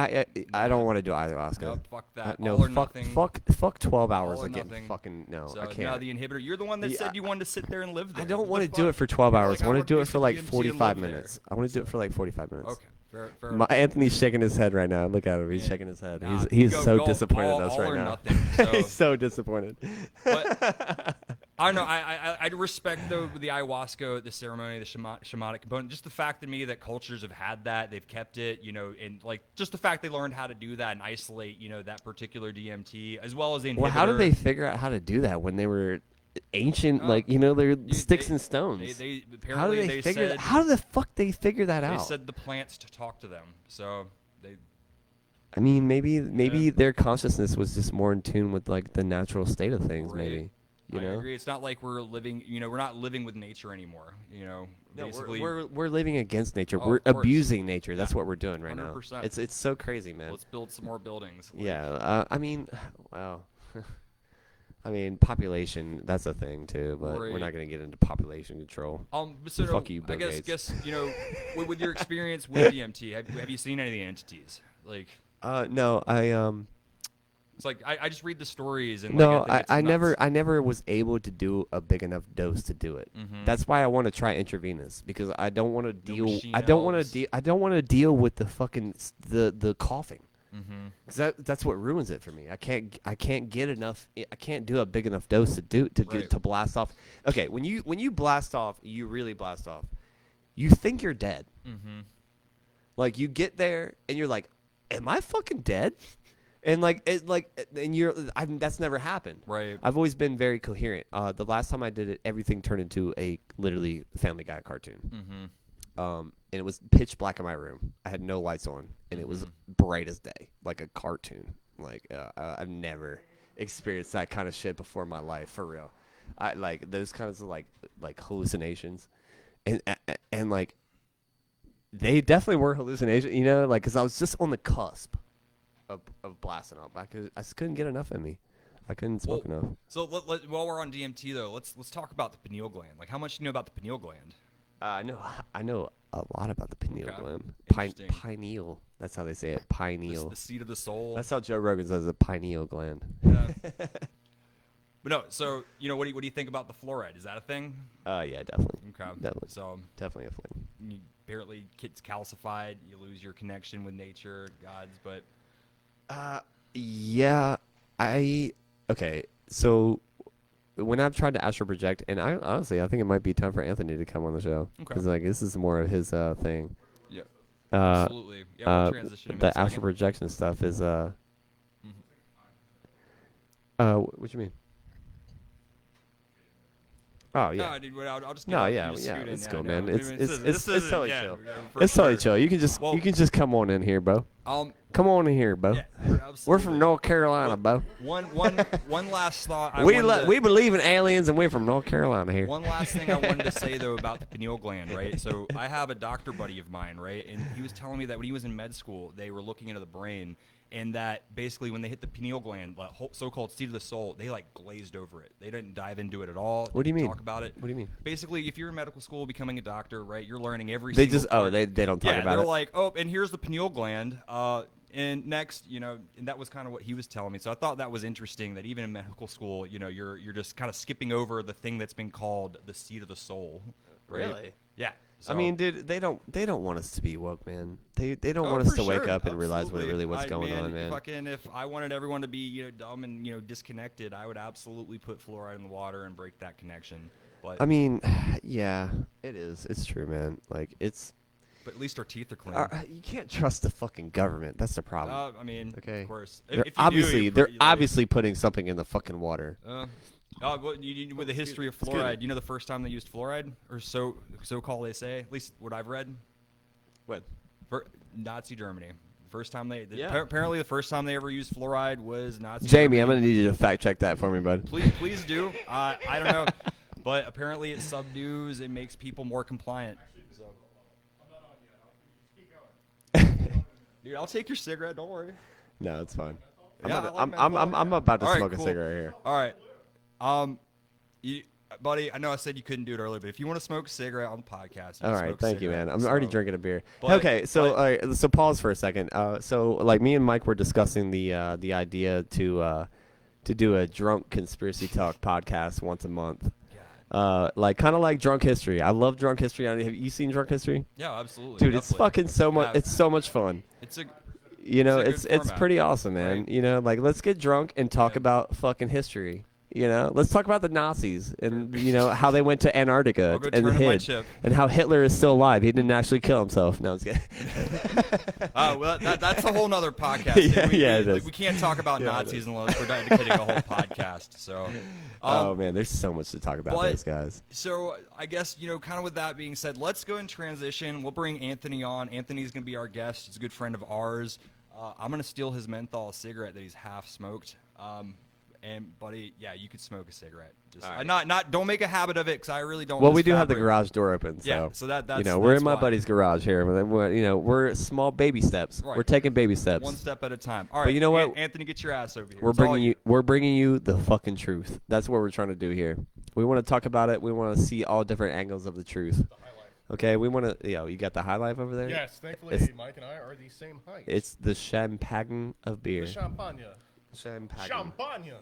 I don't want to do ayahuasca. Nope, fuck that. No, All or fuck, nothing. fuck 12 hours All or of getting nothing. fucking no. So I now can't. the inhibitor. You're the one that said you wanted to sit there and live there. I don't What want the to do fuck? it for 12 You're hours. like, I want to do it do for some like DMT and 45 live minutes. there. I want to do it for like 45 minutes. Okay, fair My enough. Anthony's shaking his head right now. Look at him. He's Yeah. shaking his head. Nah, He's go so all- disappointed in us all right or now. nothing, so. He's so disappointed. But I don't know. I respect the ayahuasca, the ceremony, the shamanic component. Just the fact to me that cultures have had that, they've kept it, and like just the fact they learned how to do that and isolate, that particular DMT as well as the inhibitor. Well, how did they figure out how to do that when they were ancient? They're sticks and stones. They How did apparently they figure said, that? How the fuck they figure that They out? said the plants to talk to them. So they. I mean, maybe Yeah. their consciousness was just more in tune with like the natural state of things. Right. Maybe I agree. It's not like we're living. We're not living with nature anymore. No, basically. we're living against nature. Oh, We're of course. abusing nature. That's what we're doing right 100%. now. It's so crazy, man. Let's build some more buildings. Like, Yeah. I mean, wow. I mean, population, that's a thing too, but we're Right. not going to get into population control. So no, Fuck you, I Bill Gates. guess with your experience with DMT, have you seen any of the entities? Like, No, it's like I just read the stories and no, like, I think it's I nuts. never was able to do a big enough dose to do it. Mhm. That's why I want to try intravenous because I don't want to deal. machine I don't want elves. to I don't want to deal with the fucking the coughing. Mhm. 'Cause that's what ruins it for me. I can't get enough. I can't do a big enough dose to Right. to blast off. Okay, when you blast off, you really blast off. You think you're dead. Mhm. Like you get there and you're like, "Am I fucking dead?" And that's never happened. Right. I've always been very coherent. The last time I did it, everything turned into a literally Family Guy cartoon. Mhm. And it was pitch black in my room. I had no lights on, and it was bright as day, like a cartoon. Like I've never experienced that kind of shit before in my life, for real. I like those kinds of like hallucinations, and like they definitely were hallucinations, you know, like because I was just on the cusp of blasting up. I just couldn't get enough in me. I couldn't smoke enough. So while we're on DMT though, let's talk about the pineal gland. Like, how much do you know about the pineal gland? I know a lot about the pineal Okay. gland. Interesting. Pineal. That's how they say it. The, Pineal. the seat of the soul. That's how Joe Rogan says it. Pineal gland. Yeah. But no, so what do you think about the fluoride? Is that a thing? Yeah, definitely. Okay. Definitely. So Definitely a fling. you barely gets calcified. You lose your connection with nature, gods. But Yeah, okay. So when I've tried to astral project, and I honestly, I think it might be time for Anthony to come on the show Okay. because like this is more of his thing. yeah, Uh, absolutely. Yeah, we'll transition. In a the second. astral projection stuff is what you mean? Oh yeah. No, dude, I'll just get No, up, yeah, you just yeah, scoot in. it's Yeah, cool, no, man. I It's mean, it's this it's isn't- totally yeah, chill. for It's totally sure. chill. You can just come on in here, bro. Come on in here, bro. Yeah, We're absolutely. from North Carolina, bro. One last thought. We believe in aliens, and we're from North Carolina here. One last thing I wanted to say though about the pineal gland, right? So I have a doctor buddy of mine, right, and he was telling me that when he was in med school, they were looking into the brain, and that basically when they hit the pineal gland, the so-called seat of the soul, they like glazed over it. They didn't dive into it at all. What do you didn't mean? Talk about it. What do you mean? Basically, if you're in medical school becoming a doctor, right, you're learning every. They single just part. they don't talk Yeah, about they're it. like, oh, and here's the pineal gland. And next, and that was kind of what he was telling me. So I thought that was interesting that even in medical school, you're just kind of skipping over the thing that's been called the seat of the soul. Right? Really? Yeah. I mean, dude, they don't want us to be woke, man. They don't Oh, want us for to wake sure. up and realize Absolutely. what's going on, man. Fucking, if I wanted everyone to be dumb and disconnected, I would absolutely put fluoride in the water and break that connection. But I mean, yeah, it is. It's true, man. Like but at least our teeth are clean. you can't trust the fucking government. That's the problem. I mean, Okay. of course. They're If you do, they're like, obviously putting something in the fucking water. with the history of Excuse me. fluoride, the first time they used fluoride, or so-called they say, at least what I've read, What? Nazi Germany. First time Yeah. apparently the first time they ever used fluoride was Nazi Jamie, Germany. I'm gonna need you to fact check that for me, bud. Please do. I don't know, but apparently it subdues. It makes people more compliant. So. Dude, I'll take your cigarette. Don't worry. No, it's fine. Yeah, I'm about to All right, smoke cool. a cigarette here. All right, buddy. I know I said you couldn't do it earlier, but if you want to smoke a cigarette on the podcast, you All can right, smoke a thank you, cigarette. man. I'm already So- drinking a beer. But- Okay, so but- so pause for a second. So like me and Mike were discussing the idea to do a drunk conspiracy talk podcast once a month. Like kind of like Drunk History. I love Drunk History. Have you seen Drunk History? Yeah, absolutely. Dude, it's definitely. fucking so much. Yeah. It's so much fun. It's a It's good format, pretty awesome, man. right? Like let's get drunk and talk Yeah. about fucking history. Let's talk about the Nazis and how they went to Antarctica I'll go and turn in my hid, chip. and how Hitler is still alive. He didn't actually kill himself. No, I'm just kidding. Well, that's a whole nother podcast. Yeah, we, yeah, it we, is. we can't talk about Yeah, it Nazis is. unless we're dedicating a whole podcast. So, Oh man, there's so much to talk about but- those guys. So I guess, kind of with that being said, let's go and transition. We'll bring Anthony on. Anthony's going to be our guest. He's a good friend of ours. I'm going to steal his menthol cigarette that he's half smoked. And buddy, yeah, you could smoke a cigarette. Just All right. not don't make a habit of it because I really don't. Well, miss we do have the fabric. garage door open, so Yeah, so that's we're that's in my why. buddy's garage here. We're small baby steps. Right. We're taking baby steps. One step at a time. All But right, you know what? Anthony, get your ass over here. We're It's all bringing you the fucking truth. That's what we're trying to do here. We want to talk about it. We want to see all different angles of the truth. Okay, we want to. You got the high life over there. Yes, thankfully, It's- Mike and I are the same height. It's the champagne of beer. the champagne. Champagne. Champagne.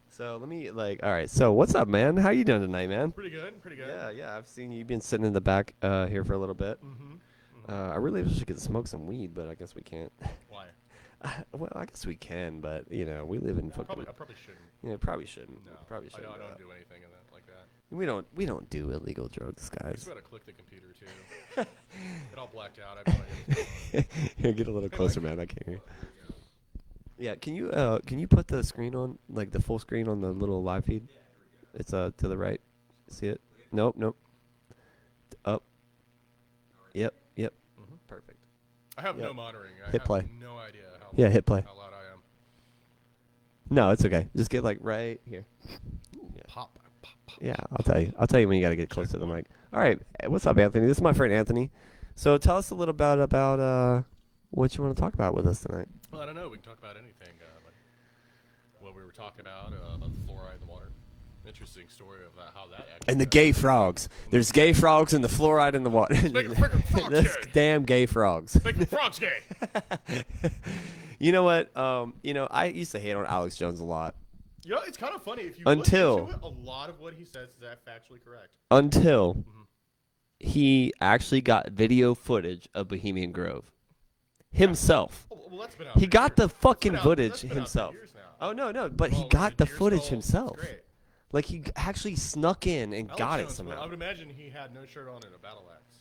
So let me all right. So what's up, man? How you doing tonight, man? Pretty good. Pretty good. Yeah. I've seen you've been sitting in the back here for a little bit. Mm-hmm. I really wish we could smoke some weed, but I guess we can't. Why? Well, I guess we can, but we live in fucking. I probably shouldn't. Yeah, probably shouldn't. No, Probably I shouldn't. don't do anything in that like that. We don't do illegal drugs, I guys. just gotta click the computer too. It all blacked out. I have no idea what's going on. Here, get a little closer, man. I can't hear. Yeah, can you put the screen on, like the full screen on the little live feed? It's to the right. See it? Nope. Up. Yep. Mhm. Perfect. I have Yep. no monitoring. I Hit have play. no idea how. Yeah, hit play. How loud I am. No, it's okay. Just get like right here. Pop. Yeah, I'll tell you when you got to get close to the mic. All right, what's up, Anthony? This is my friend Anthony. So tell us a little bit about what you want to talk about with us tonight. Well, I don't know. We can talk about anything. But what we were talking about fluoride in the water. Interesting story of how that actually. And the gay frogs. There's gay frogs and the fluoride in the water. Making freaking frogs This gay. damn gay frogs. Making frogs gay. You know what? I used to hate on Alex Jones a lot You know, it's kind of funny if you Until- listen to it, a lot of what he says is factually correct. until he actually got video footage of Bohemian Grove himself. Well, that's been out He for got years. the That's fucking been out- footage that's been out for himself. years now. Oh no, but he Well, got the the footage Deerstall, himself. it's great. Like he actually snuck in and Alex got it Jones, somehow. I would imagine he had no shirt on and a battle axe.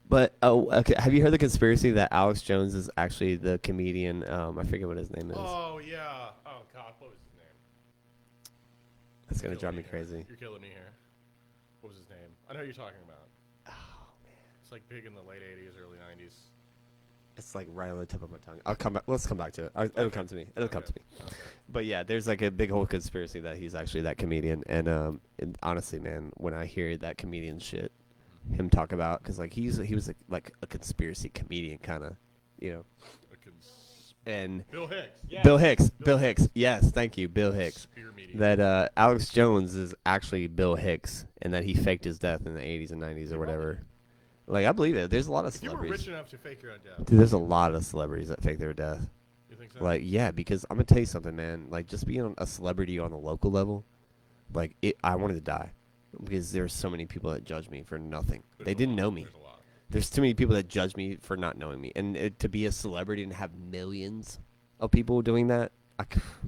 But okay, have you heard the conspiracy that Alex Jones is actually the comedian? I forget what his name is. Oh yeah. Oh God, what was his name? That's gonna Killing drive me here. crazy. You're killing me here. What was his name? I know who you're talking about. Oh man, It's like big in the late '80s, early '90s. it's like right on the tip of my tongue. I'll come back. Let's come back to it. It'll come to me. It'll come to me. Okay. But yeah, there's like a big whole conspiracy that he's actually that comedian. And honestly, man, when I hear that comedian shit, him talk about, because like he was like a conspiracy comedian kind of, and Bill Hicks. Yeah. Bill Hicks. Yes, thank you, Bill Hicks. Spear media. That Alex Jones is actually Bill Hicks, and that he faked his death in the 80s and 90s or whatever. Like I believe it. There's a lot of If you were celebrities. rich enough to fake your own death, Dude, there's a lot of celebrities that fake their death. you think so? Like, yeah, because I'm gonna tell you something, man. Like, just being a celebrity on the local level, like, I wanted to die because there's so many people that judge me for nothing. There's They a didn't lot. know me. There's a lot. There's too many people that judge me for not knowing me, and to be a celebrity and have millions of people doing that,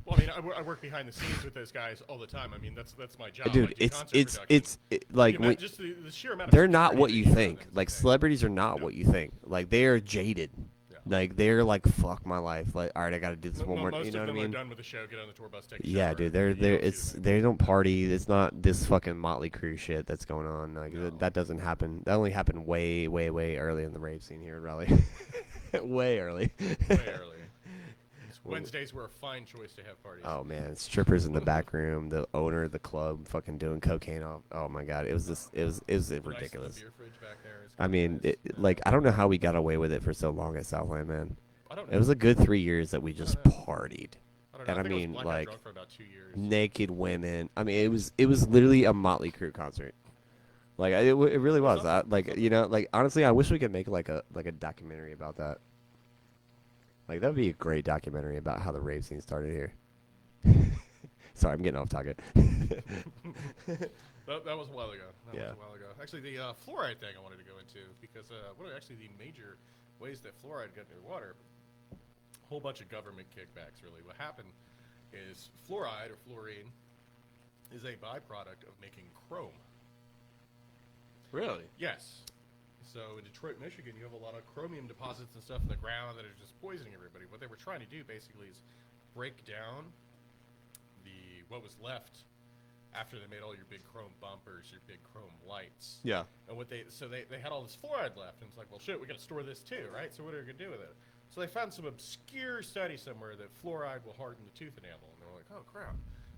Well, I mean, I work behind the scenes with those guys all the time. I mean, that's my job. dude, I do concert production. like You know, when, just the sheer amount of they're not security what that you show think. them Like today. celebrities are not Yeah. what you think. Like they are jaded. Yeah. Like they're like, fuck my life. Like, all right, I gotta do this Mo- one more. Most You know of what I them mean? are done with the show, get on the tour bus, take a Yeah, shower, dude, you don't see it's them. they don't party. It's not this fucking Motley Crue shit that's going on. Like No. that doesn't happen. That only happened way early in the rave scene here in Raleigh. Way early. way early. Wednesdays were a fine choice to have parties. Oh man, strippers in the back room, the owner of the club fucking doing cocaine off. Oh my god, it was Nice ridiculous. beer fridge back there is I kinda mean, nice. like I don't know how we got away with it for so long at Southland, man. I don't know. It was a good 3 years that we just know. partied. I don't know. and I think mean, was blackout like, drunk for about 2 years. Naked women. I mean, it was literally a Motley Crue concert. Like it really was. Like honestly, I wish we could make like a documentary about that. Like that would be a great documentary about how the rave scene started here. Sorry, I'm getting off target. That was a while ago. Yeah. Was a while ago. Actually, the fluoride thing I wanted to go into because what are actually the major ways that fluoride got into the water? A whole bunch of government kickbacks, really. What happened is fluoride or fluorine is a byproduct of making chrome. Really? Yes. So in Detroit, Michigan, you have a lot of chromium deposits and stuff in the ground that are just poisoning everybody. What they were trying to do basically is break down what was left after they made all your big chrome bumpers, your big chrome lights. Yeah. And they had all this fluoride left, and it's like, well, shit, we got to store this too, right? So what are we gonna do with it? So they found some obscure study somewhere that fluoride will harden the tooth enamel, and they're like, oh crap.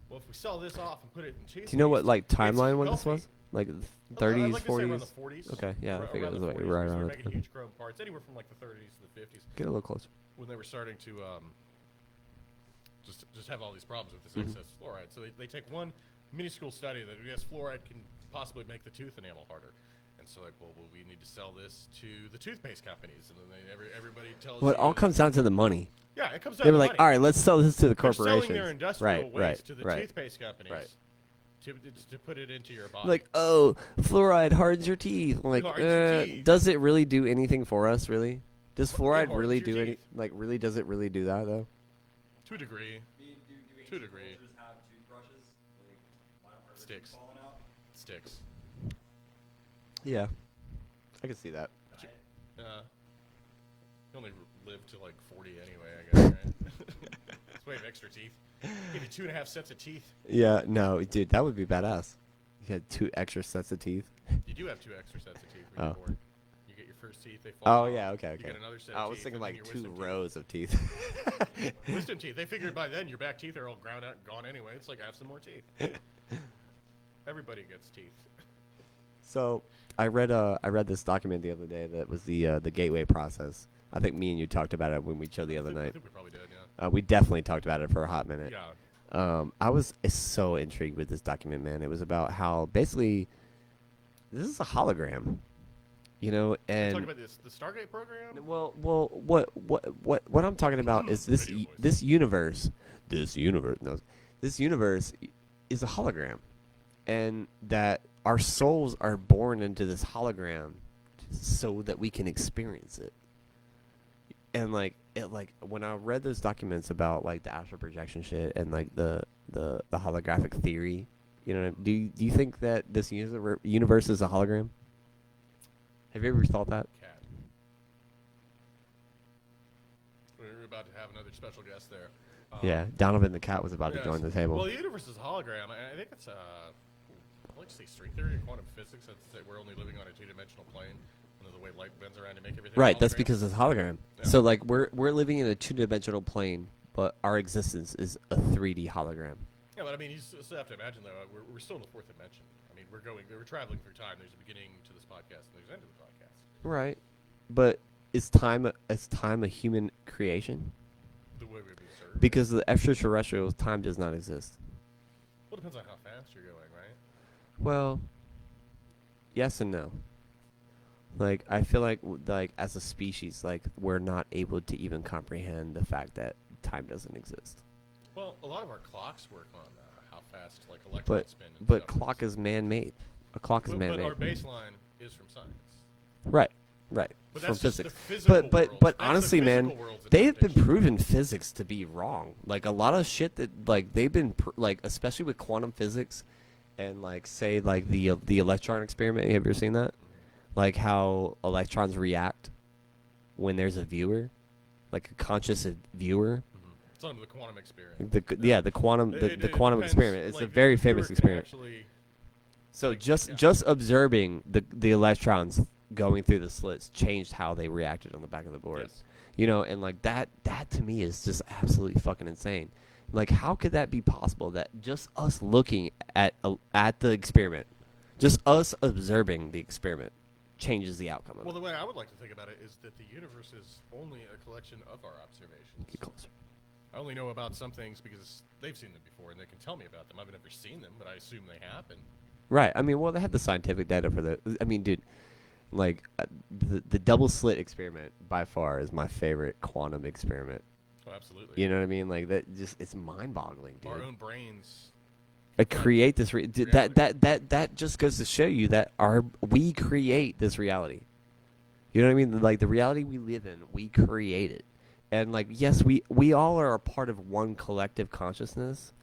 Well, if we sell this off and put it in toothpaste, Do you know what like it's timeline when this healthy. was? Like I'd 30s, like to say around 40s? the 40s. Okay, yeah, I figured it was around like the 40s. right We around started it. making huge chrome parts, anywhere from like the 30s to the 50s, Get a little closer. when they were starting to just have all these problems with this Mm-hmm. excess fluoride. So they take one minuscule study that yes, fluoride can possibly make the tooth enamel harder. And so like, well, we need to sell this to the toothpaste companies, and then everybody tells. Well, it all comes down to the money. Yeah, it comes down They to were like, money. all right, let's sell this to the They're corporations. selling their industrial right, waste right, to the right. toothpaste companies Right. to put it into your body. Like, oh, fluoride hardens your teeth. Like, hardens your teeth. does it really do anything for us? Really? Does fluoride hardens really your do any? teeth. Like, really? Does it really do that though? to a degree, To a degree. Have toothbrushes? Like, why don't our Sticks. teeth falling out? sticks. Yeah, I can see that. You only live to like 40 anyway, I guess, right? That's why you have extra teeth. Give you 2.5 sets of teeth. Yeah, no, dude, that would be badass. You had 2 extra sets of teeth. You do have 2 extra sets of teeth when Oh. you're born. You get your first teeth, they fall Oh off. yeah, okay, You okay. get another set I of was teeth, thinking and then like your 2 wisdom teeth. rows of teeth. Wisdom teeth. They figured by then your back teeth are all ground out and gone anyway. It's like have some more teeth. Everybody gets teeth. So I read this document the other day that was the gateway process. I think me and you talked about it when we showed the other I night. think we probably did, yeah. We definitely talked about it for a hot minute. Yeah. I was so intrigued with this document, man. It was about how basically this is a hologram, you know, and Talking about the Stargate program? well, what I'm talking about is this Video voice. this universe is a hologram, and that our souls are born into this hologram so that we can experience it. And like when I read those documents about like the astral projection shit and like the holographic theory, you know, do you think that this universe is a hologram? Have you ever thought that? Cat. We're about to have another special guest there. Yeah, Donovan the cat was about yes. to join the table. Well, the universe is a hologram. I think it's I like to say string theory and quantum physics. That's to say we're only living on a 2-dimensional plane. And the way light bends around to make everything. Right, a that's hologram. because it's hologram. Yeah. So like we're living in a 2-dimensional plane, but our existence is a 3D hologram. Yeah, but I mean, you still have to imagine though. We're still in the 4th dimension. I mean, we're traveling through time. There's a beginning to this podcast, and there's an end to the podcast. Right. But is time a human creation? The way we observe. Because the extraterrestrial time does not exist. Well, it depends on how fast you're going, right? Well, yes and no. Like I feel like like as a species, like we're not able to even comprehend the fact that time doesn't exist. Well, a lot of our clocks work on how fast like electrons But spin. And but stuff. clock is man-made. A clock is But man-made. our baseline is from science. Right. Right. But From that's just physics. the physical world. But That's the honestly, man, physical world's they have been interpretation. proven physics to be wrong. Like a lot of shit that like they've been like especially with quantum physics and like say like the electron experiment. Have you ever seen that? Like how electrons react when there's a viewer, like a conscious viewer. Mhm. It's on the quantum experiment. The quantum the quantum depends, experiment. It's like, a very the viewer famous can experiment. actually- So like, just yeah. just observing the electrons going through the slits changed how they reacted on the back of the board. Yes. You know, and like that to me is just absolutely fucking insane. Like how could that be possible that just us looking at the experiment, just us observing the experiment changes the outcome of Well, it? the way I would like to think about it is that the universe is only a collection of our observations. Get closer. I only know about some things because they've seen them before and they can tell me about them. I've never seen them, but I assume they happen. Right. I mean, well, they had the scientific data for the. I mean, dude, like the double slit experiment by far is my favorite quantum experiment. Oh, absolutely. You know what I mean? Like that just it's mind-boggling, dude. Our own brains. Create this that just goes to show you that we create this reality. You know what I mean? Like the reality we live in, we create it. And like yes, we all are a part of one collective consciousness,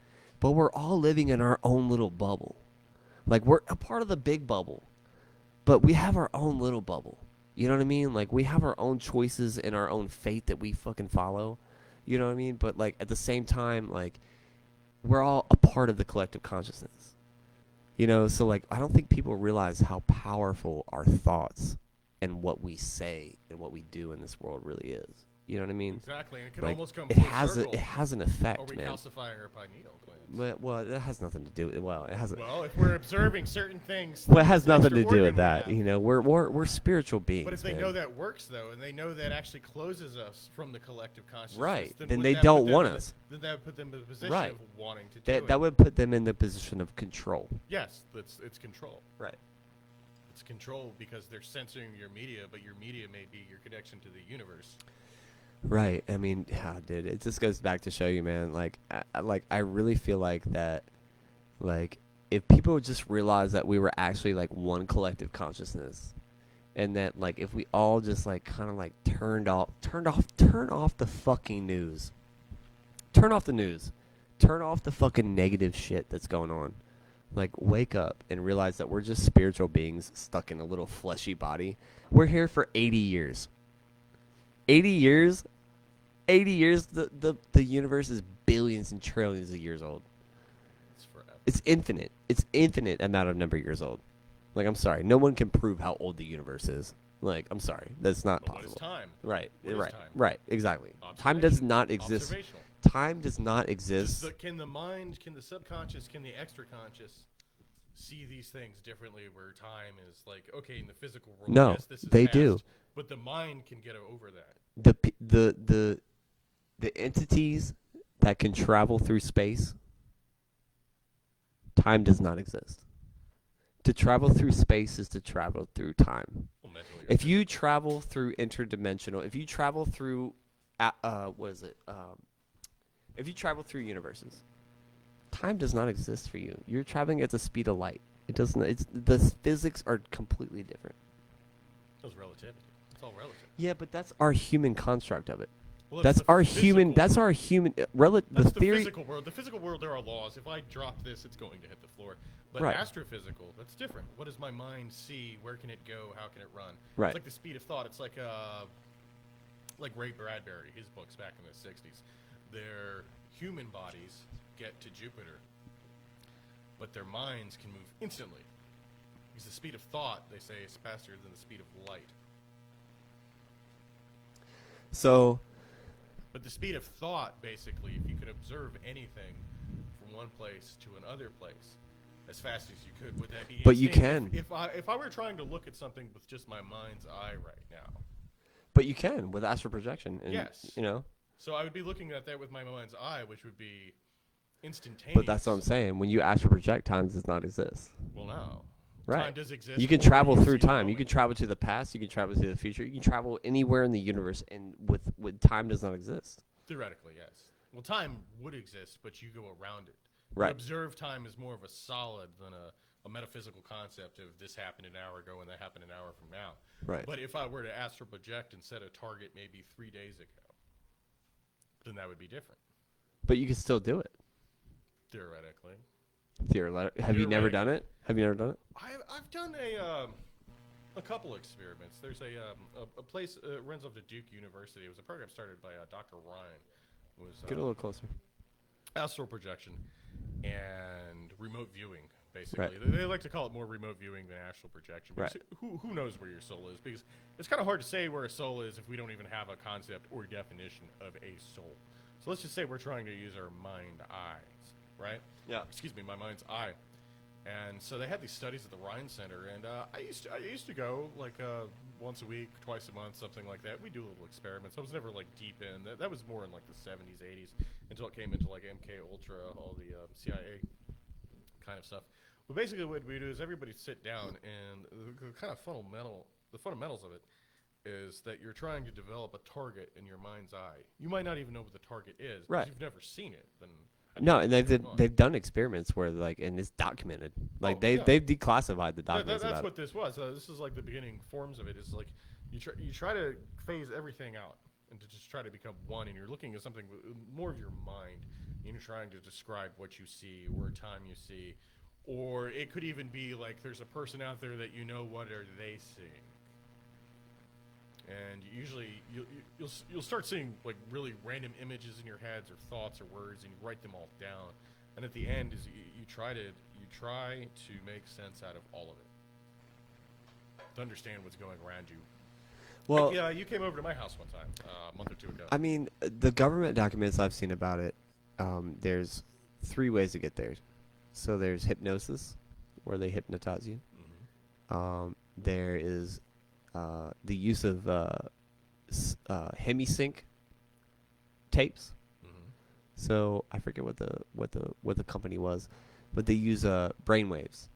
but we're all living in our own little bubble. Like we're a part of the big bubble, but we have our own little bubble. You know what I mean? Like we have our own choices and our own fate that we fucking follow. You know what I mean? But like at the same time, like we're all a part of the collective consciousness. You know, so like I don't think people realize how powerful our thoughts and what we say and what we do in this world really is. You know what I mean? Exactly, and it can Like, almost come it full has circle. it has an Are effect, we man. calcifying our pineal glands? Well, it has nothing to do with it has. Well, if we're observing certain things, Well, it this has nothing extra to do with organ we that. have. You know, we're spiritual beings. But if they man. know that works, though, and they know that actually closes us from the collective consciousness, Right. then Then would they that don't put them want in the- us. Then that would put them in the position Right. of wanting to do that it. would put them in the position of control. Yes, it's control. Right. It's control because they're censoring your media, but your media may be your connection to the universe. Right. I mean, yeah, dude, it just goes back to show you, man. Like, I really feel like that, like, if people would just realize that we were actually like one collective consciousness, and that like if we all just like kind of like turn off the fucking news, turn off the news, turn off the fucking negative shit that's going on. Like, wake up and realize that we're just spiritual beings stuck in a little fleshy body. We're here for 80 years. 80 years? 80 years? The universe is billions and trillions of years old. It's forever. It's infinite. It's infinite amount of number of years old. Like, I'm sorry. No one can prove how old the universe is. Like, I'm sorry. That's not But what possible. is time? Right. What is Right. time? Right. Exactly. Time does Observation. not exist. Observational. Time does not exist. Can the mind, can the subconscious, can the extra conscious see these things differently? Where time is like, okay, in the physical world, No, yes, this is they past, do. but the mind can get over that. The entities that can travel through space, time does not exist. To travel through space is to travel through time. Well, mentally or If you physically. travel through interdimensional, if you travel through, what is it? If you travel through universes, time does not exist for you. You're traveling at the speed of light. It doesn't. It's the physics are completely different. It's relativity. It's all relative. Yeah, but that's our human construct of it. Well, That's it's the our human. physical That's world. our human. The That's the theory. physical world. The physical world, there are laws. If I drop this, it's going to hit the floor. But Right. astrophysical, that's different. What does my mind see? Where can it go? How can it run? Right. It's like the speed of thought. It's like Ray Bradbury, his books back in the '60s. Their human bodies get to Jupiter, but their minds can move instantly. Because the speed of thought, they say, is faster than the speed of light. So, But the speed of thought, basically, if you could observe anything from one place to another place as fast as you could, would that be But you instant? can. If I were trying to look at something with just my mind's eye right now, but you can with astral projection. And, Yes. You know. so I would be looking at that with my mind's eye, which would be instantaneous. But that's what I'm saying. When you astral project, time does not exist. Well, no. Right. Time does exist. You can only travel when through see the time. You moment. can travel to the past. You can travel to the future. You can travel anywhere in the universe, and with time does not exist. Theoretically, yes. Well, time would exist, but you go around it. Right. Observed time is more of a solid than a metaphysical concept of this happened an hour ago and that happened an hour from now. Right. But if I were to astral project and set a target maybe 3 days ago, then that would be different, But you can still do it. theoretically. Have you never done it? Have you never done it? I've done a couple experiments. There's a place runs up to Duke University. It was a program started by Dr. Ryan. It was Get a little closer. astral projection and remote viewing. Basically, Right. they like to call it more remote viewing than astral projection. Because Right. who knows where your soul is? Because it's kind of hard to say where a soul is if we don't even have a concept or definition of a soul. So let's just say we're trying to use our mind eyes, right? Yeah. Excuse me, my mind's eye. And so they had these studies at the Ryan Center, and I used to go like once a week, twice a month, something like that. We do little experiments. I was never like deep in. That was more in like the 70s, 80s, until it came into like MK Ultra, all the CIA kind of stuff. But basically, what we do is everybody sit down, and the kind of fundamentals of it is that you're trying to develop a target in your mind's eye. You might not even know what the target is, because Right. you've never seen it. Then No, and they've done experiments where like, and it's documented. Like Oh, yeah. they've declassified the documents that's about what this was. This is like the beginning forms of it. Is like you try to phase everything out and to just try to become one, and you're looking at something with more of your mind. And you're trying to describe what you see or time you see, or it could even be like there's a person out there that you know, what are they seeing? And usually you'll start seeing like really random images in your heads or thoughts or words, and you write them all down. And at the end is you try to make sense out of all of it, to understand what's going around you. Well, yeah, you came over to my house one time a month or two ago. I mean, the government documents I've seen about it, there's 3 ways to get there. So there's hypnosis, where they hypnotize you. There is the use of hemisync tapes. So I forget what the company was, but they use brainwaves.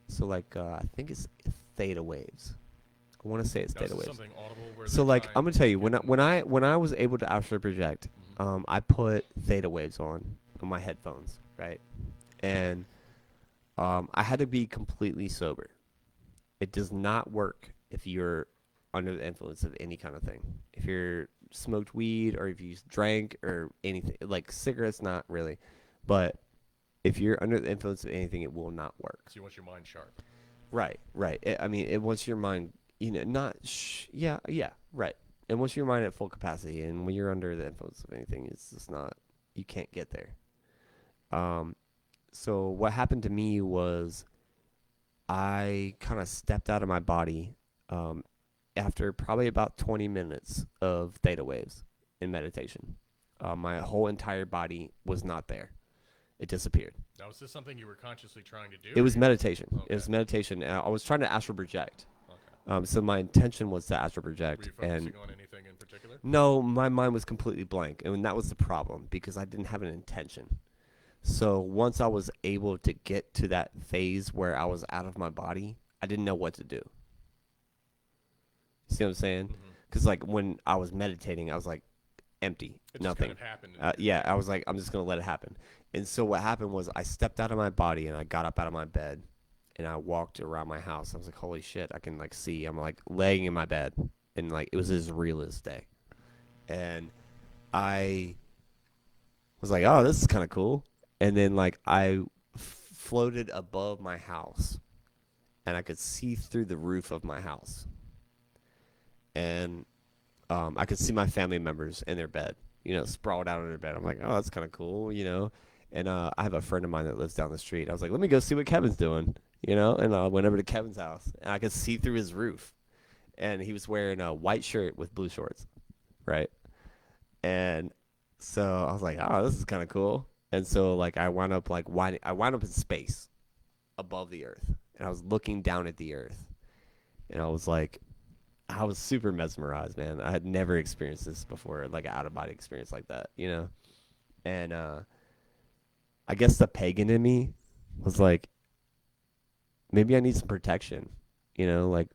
So like I think it's theta waves. I want to say it's Now, is theta this waves. something audible where So they're like trying I'm gonna to tell you get when I was able to astral project, I put theta waves on my headphones, right? And I had to be completely sober. It does not work if you're under the influence of any kind of thing. If you're smoked weed or if you drank or anything, like cigarettes, not really. But if you're under the influence of anything, it will not work. So you want your mind sharp. Right, right. I mean, it wants your mind, not, yeah, right. It wants your mind at full capacity. And when you're under the influence of anything, it's just not, you can't get there. So what happened to me was I kind of stepped out of my body after probably about 20 minutes of theta waves in meditation. My whole entire body was not there. It disappeared. Now, is this something you were consciously trying to do? It was meditation. Okay. It was meditation. I was trying to astral project. Okay. So my intention was to astral Were project. you focusing on anything in particular? No, my mind was completely blank. And that was the problem because I didn't have an intention. So once I was able to get to that phase where I was out of my body, I didn't know what to do. See what I'm saying? Because like when I was meditating, I was like empty, It nothing. just kind of happened. Yeah, I was like, I'm just gonna let it happen. And so what happened was I stepped out of my body and I got up out of my bed and I walked around my house. I was like, holy shit, I can like see. I'm like laying in my bed and like it was as real as day. And I was like, oh, this is kind of cool. And then like I floated above my house and I could see through the roof of my house. And I could see my family members in their bed, sprawled out on their bed. I'm like, oh, that's kind of cool, And I have a friend of mine that lives down the street. I was like, let me go see what Kevin's doing, And I went over to Kevin's house, and I could see through his roof. And he was wearing a white shirt with blue shorts, right? And so I was like, oh, this is kind of cool. And so like I wound up in space above the earth, and I was looking down at the earth, and I was like, I was super mesmerized, man. I had never experienced this before, like an out-of-body experience like that, And I guess the pagan in me was like, maybe I need some protection, like,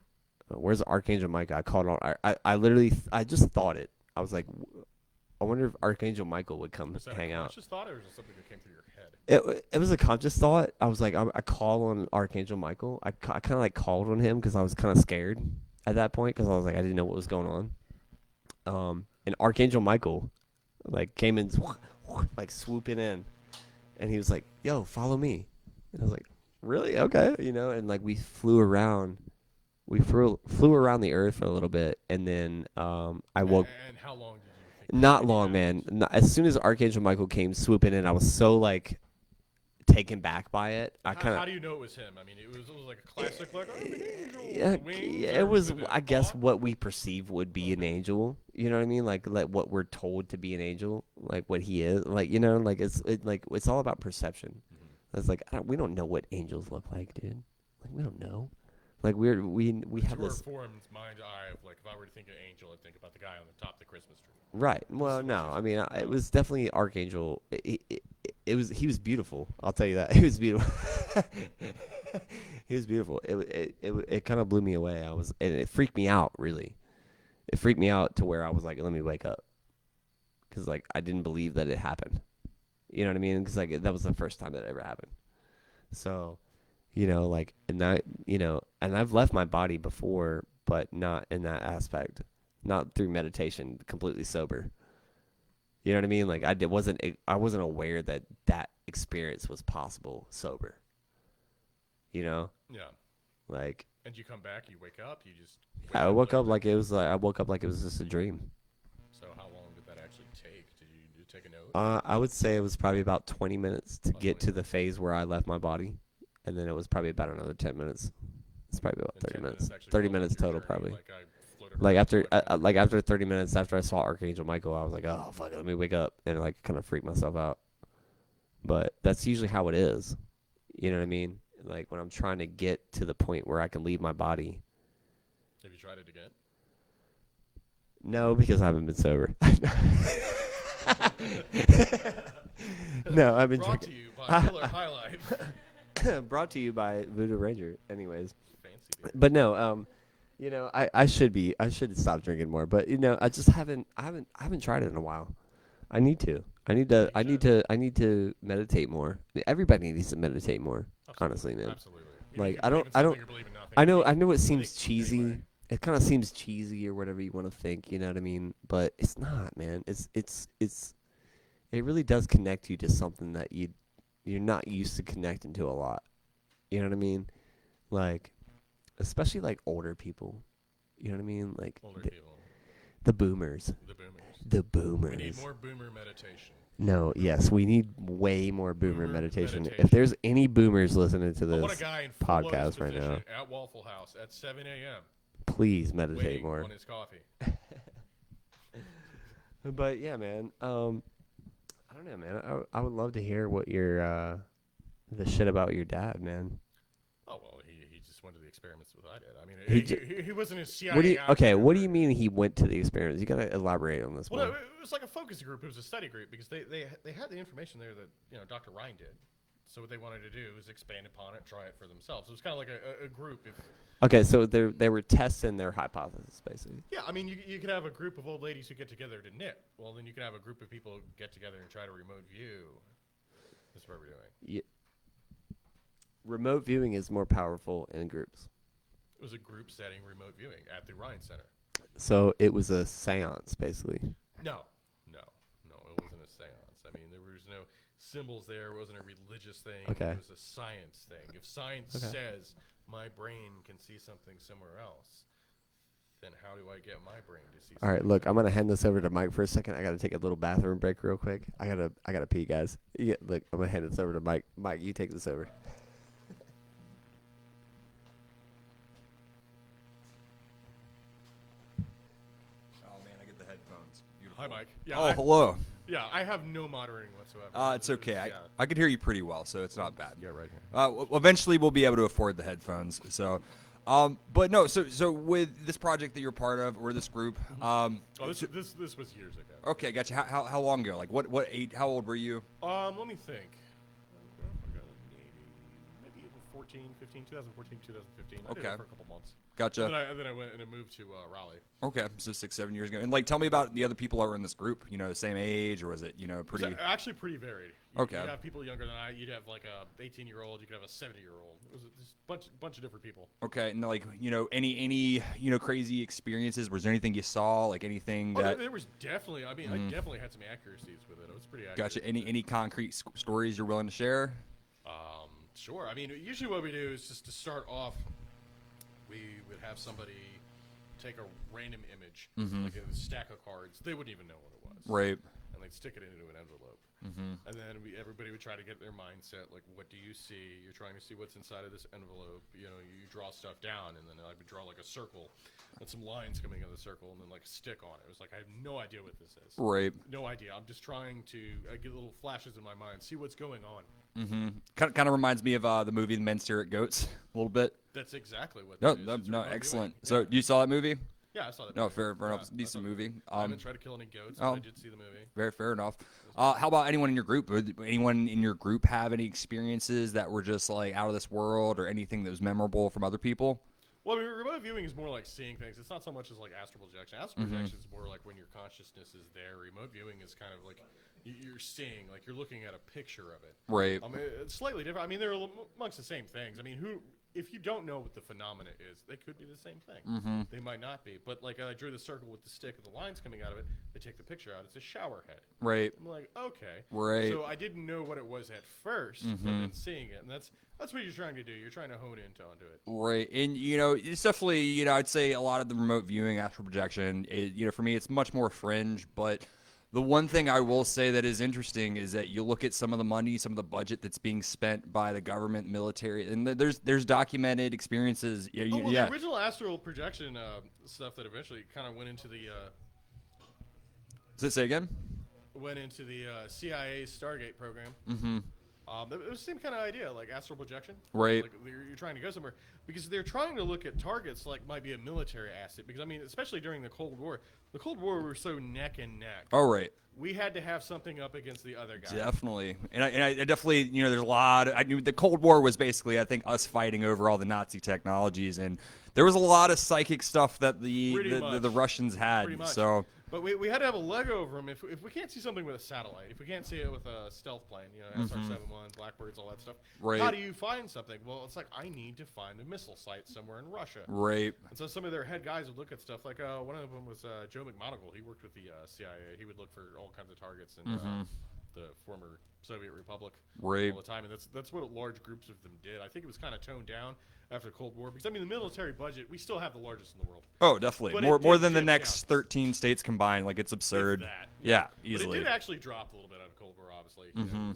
where's Archangel Michael? I called on, I literally, I just thought it. I was like, I wonder if Archangel Michael would come hang out. Was that a conscious thought, or was it something that came through your head? It was a conscious thought. I was like, I call on Archangel Michael. I kind of like called on him because I was kind of scared at that point because I was like, I didn't know what was going on. And Archangel Michael like came in, like swooping in, and he was like, yo, follow me. And I was like, really? Okay. And like we flew around around the earth for a little bit, and then I woke. And how long did you think? Not long, man. As soon as Archangel Michael came swooping in, I was so like taken back by it. How do you know it was him? I mean, it was like a classic, like, oh, an angel with Yeah, wings, it or was. it a I guess thought? what we perceive would be an angel. You know what I mean? Like what we're told to be an angel, like what he is. Like like it's all about perception. It's like we don't know what angels look like, dude. Like we don't know. Like we have To our this. formed mind's eye of, like, if I were to think of angel, I'd think about the guy on the top of the Christmas tree. Right. Well, no. I mean, it was definitely Archangel. He was beautiful. I'll tell you that. He was beautiful. He was beautiful. It kind of blew me away. And it freaked me out, really. It freaked me out to where I was like, let me wake up. Because, like, I didn't believe that it happened. You know what I mean? Because, like, that was the first time that ever happened. So, like, and that, and I've left my body before, but not in that aspect. Not through meditation, completely sober. You know what I mean? Like I wasn't aware that experience was possible sober. Yeah. Like. And you come back, you wake up, you just. I woke up like it was just a dream. So how long did that actually take? Did you take a note? I would say it was probably about 20 minutes to About get 20 to the phase where I left my body, and then it was probably about another 10 minutes. It's probably about And 30 10 minutes. actually 30 followed minutes your total, journey, probably. Like I floated would have Like heard after so much. like after 30 minutes after I saw Archangel Michael, I was like, oh fuck, it, let me wake up and like kind of freak myself out. But that's usually how it is. You know what I mean? Like when I'm trying to get to the point where I can leave my body. Have you tried it again? No, because I haven't been sober. No, I've been Brought to drinking. you by Miller High Life. Brought to you by Voodoo Ranger. Anyways, Fancy beer. but no, you know, I should stop drinking more, but you know, I just haven't tried it in a while. I need to. I need to meditate more. Everybody needs to meditate more. Honestly, man. Absolutely. Like, You I can don't- believe in I don't- something or believe in nothing. I know it You seems think cheesy. anyway. It kind of seems cheesy or whatever you want to think, you know what I mean? But it's not, man. It really does connect you to something that you're not used to connecting to a lot. You know what I mean? Like, especially like older people. You know what I mean? Like Older the, people. the boomers. The boomers. The boomers. We need more boomer meditation. No, yes, we need way more boomer Boomer meditation. meditation. If there's any boomers listening to I want a this, guy in full podcast lotus right now. position at Waffle House at 7 a.m. please meditate waiting more. on his coffee. But yeah, man. I don't know, man. I would love to hear what your the shit about your dad, man. Oh well, he just went to the experiments with I did. I mean, He he wasn't a CIA. What do you? guy Okay, or what do you whatever. mean he went to the experiments? You gotta elaborate on this Well, one. no, it was like a focus group. It was a study group because they had the information there that Dr. Ryan did. So what they wanted to do was expand upon it, try it for themselves. It was kind of like a group. Okay, so they were testing their hypothesis, basically. Yeah, I mean, you could have a group of old ladies who get together to knit. Well, then you could have a group of people who get together and try to remote view. That's what we're doing. Remote viewing is more powerful in groups. It was a group setting remote viewing at the Ryan Center. So it was a seance, basically. No, it wasn't a seance. I mean, there was no symbols there. It wasn't a religious thing. Okay. It was a science thing. If science Okay. says my brain can see something somewhere else, then how do I get my brain to see something? All right, look, I'm gonna hand this over to Mike for a second. I gotta take a little bathroom break real quick. I gotta pee, guys. Yeah, look, I'm gonna hand this over to Mike. Mike, you take this over. Oh man, I get the headphones. Beautiful. Hi, Mike. Yeah, Oh, hello. I have no monitoring whatsoever. It's okay. Yeah. I could hear you pretty well, so it's not bad. Yeah, right here. Eventually, we'll be able to afford the headphones. So, but no. So with this project that you're part of, or this group, Oh, this was years ago. okay, gotcha. How long ago? Like what age? How old were you? Let me think. Maybe 2014, 2015. I did Okay. it for a couple months. Gotcha. And then I went and I moved to Raleigh. Okay, so 6-7 years ago. And like, tell me about the other people that were in this group. You know, the same age, or was it pretty? It was actually pretty varied. Okay. You'd have people younger than I. You'd have like a 18-year-old. You could have a 70-year-old. It was just bunch of different people. Okay, and like any crazy experiences? Was there anything you saw? Like anything Oh, that? there was definitely. I mean, I definitely had some accuracies with it. It was pretty accurate. Gotcha. Any concrete stories you're willing to share? Sure. I mean, usually what we do is just to start off, we would have somebody take a random image, like a stack of cards. They wouldn't even know what it was. Right. And they'd stick it into an envelope. And then everybody would try to get their mindset, like, what do you see? You're trying to see what's inside of this envelope. You draw stuff down, and then I would draw like a circle and some lines coming out of the circle, and then like a stick on it. It was like, I have no idea what this is. Right. No idea. I'm just trying to get little flashes in my mind, see what's going on. Kind of reminds me of the movie The Men Stare at Goats a little bit. That's exactly what No, that is. no, It's a no, remote excellent. viewing. So you saw that movie? Yeah, I saw that. No, movie. fair enough. Yeah, I Decent saw movie. I haven't tried to kill any goats, oh. but I did see the movie. Very fair enough. How about anyone in your group? Would anyone in your group have any experiences that were just like out of this world, or anything that was memorable from other people? Well, I mean, remote viewing is more like seeing things. It's not so much as like astral projection. Astral projection is more like when your consciousness is there. Remote viewing is kind of like you're seeing, like you're looking at a picture of it. Right. I mean, it's slightly different. I mean, they're amongst the same things. I mean, if you don't know what the phenomena is, they could be the same thing. They might not be. But like I drew the circle with the stick and the lines coming out of it. They take the picture out. It's a shower head. Right. I'm like, okay. Right. So I didn't know what it was at 1st, but then seeing it, and that's what you're trying to do. You're trying to hone onto it. Right, and it's definitely I'd say a lot of the remote viewing, astral projection, for me it's much more fringe, but The one thing I will say that is interesting is that you look at some of the money, some of the budget that's being spent by the government, military, and there's documented experiences. Yeah, Oh, well, yeah. the original astral projection stuff that eventually kind of went into the Does it say again? CIA Stargate program. Mm-hmm. It was the same kind of idea, like astral projection. Right. Like you're trying to go somewhere because they're trying to look at targets like might be a military asset. Because I mean, especially during the Cold War, we were so neck and neck. Oh, right. We had to have something up against the other guy. Definitely, and I definitely, there's a lot. I knew the Cold War was basically, I think, us fighting over all the Nazi technologies, and there was a lot of psychic stuff that the Russians had. Pretty much. So, but we had to have a leg over them if we can't see something with a satellite, if we can't see it with a stealth plane, SR-71, Blackbirds, all that stuff. Right. How do you find something? Well, it's like I need to find a missile site somewhere in Russia. right. And so some of their head guys would look at stuff like one of them was Joe McMonagle. He worked with the CIA. He would look for all kinds of targets in the former Soviet Republic Right. all the time, and that's what large groups of them did. I think it was kind of toned down after the Cold War because I mean the military budget we still have the largest in the world. Oh, definitely. But More it than the did next down. 13 states combined. Like, it's absurd. If that. Yeah, But easily. it did actually drop a little bit out of Cold War, obviously. You know,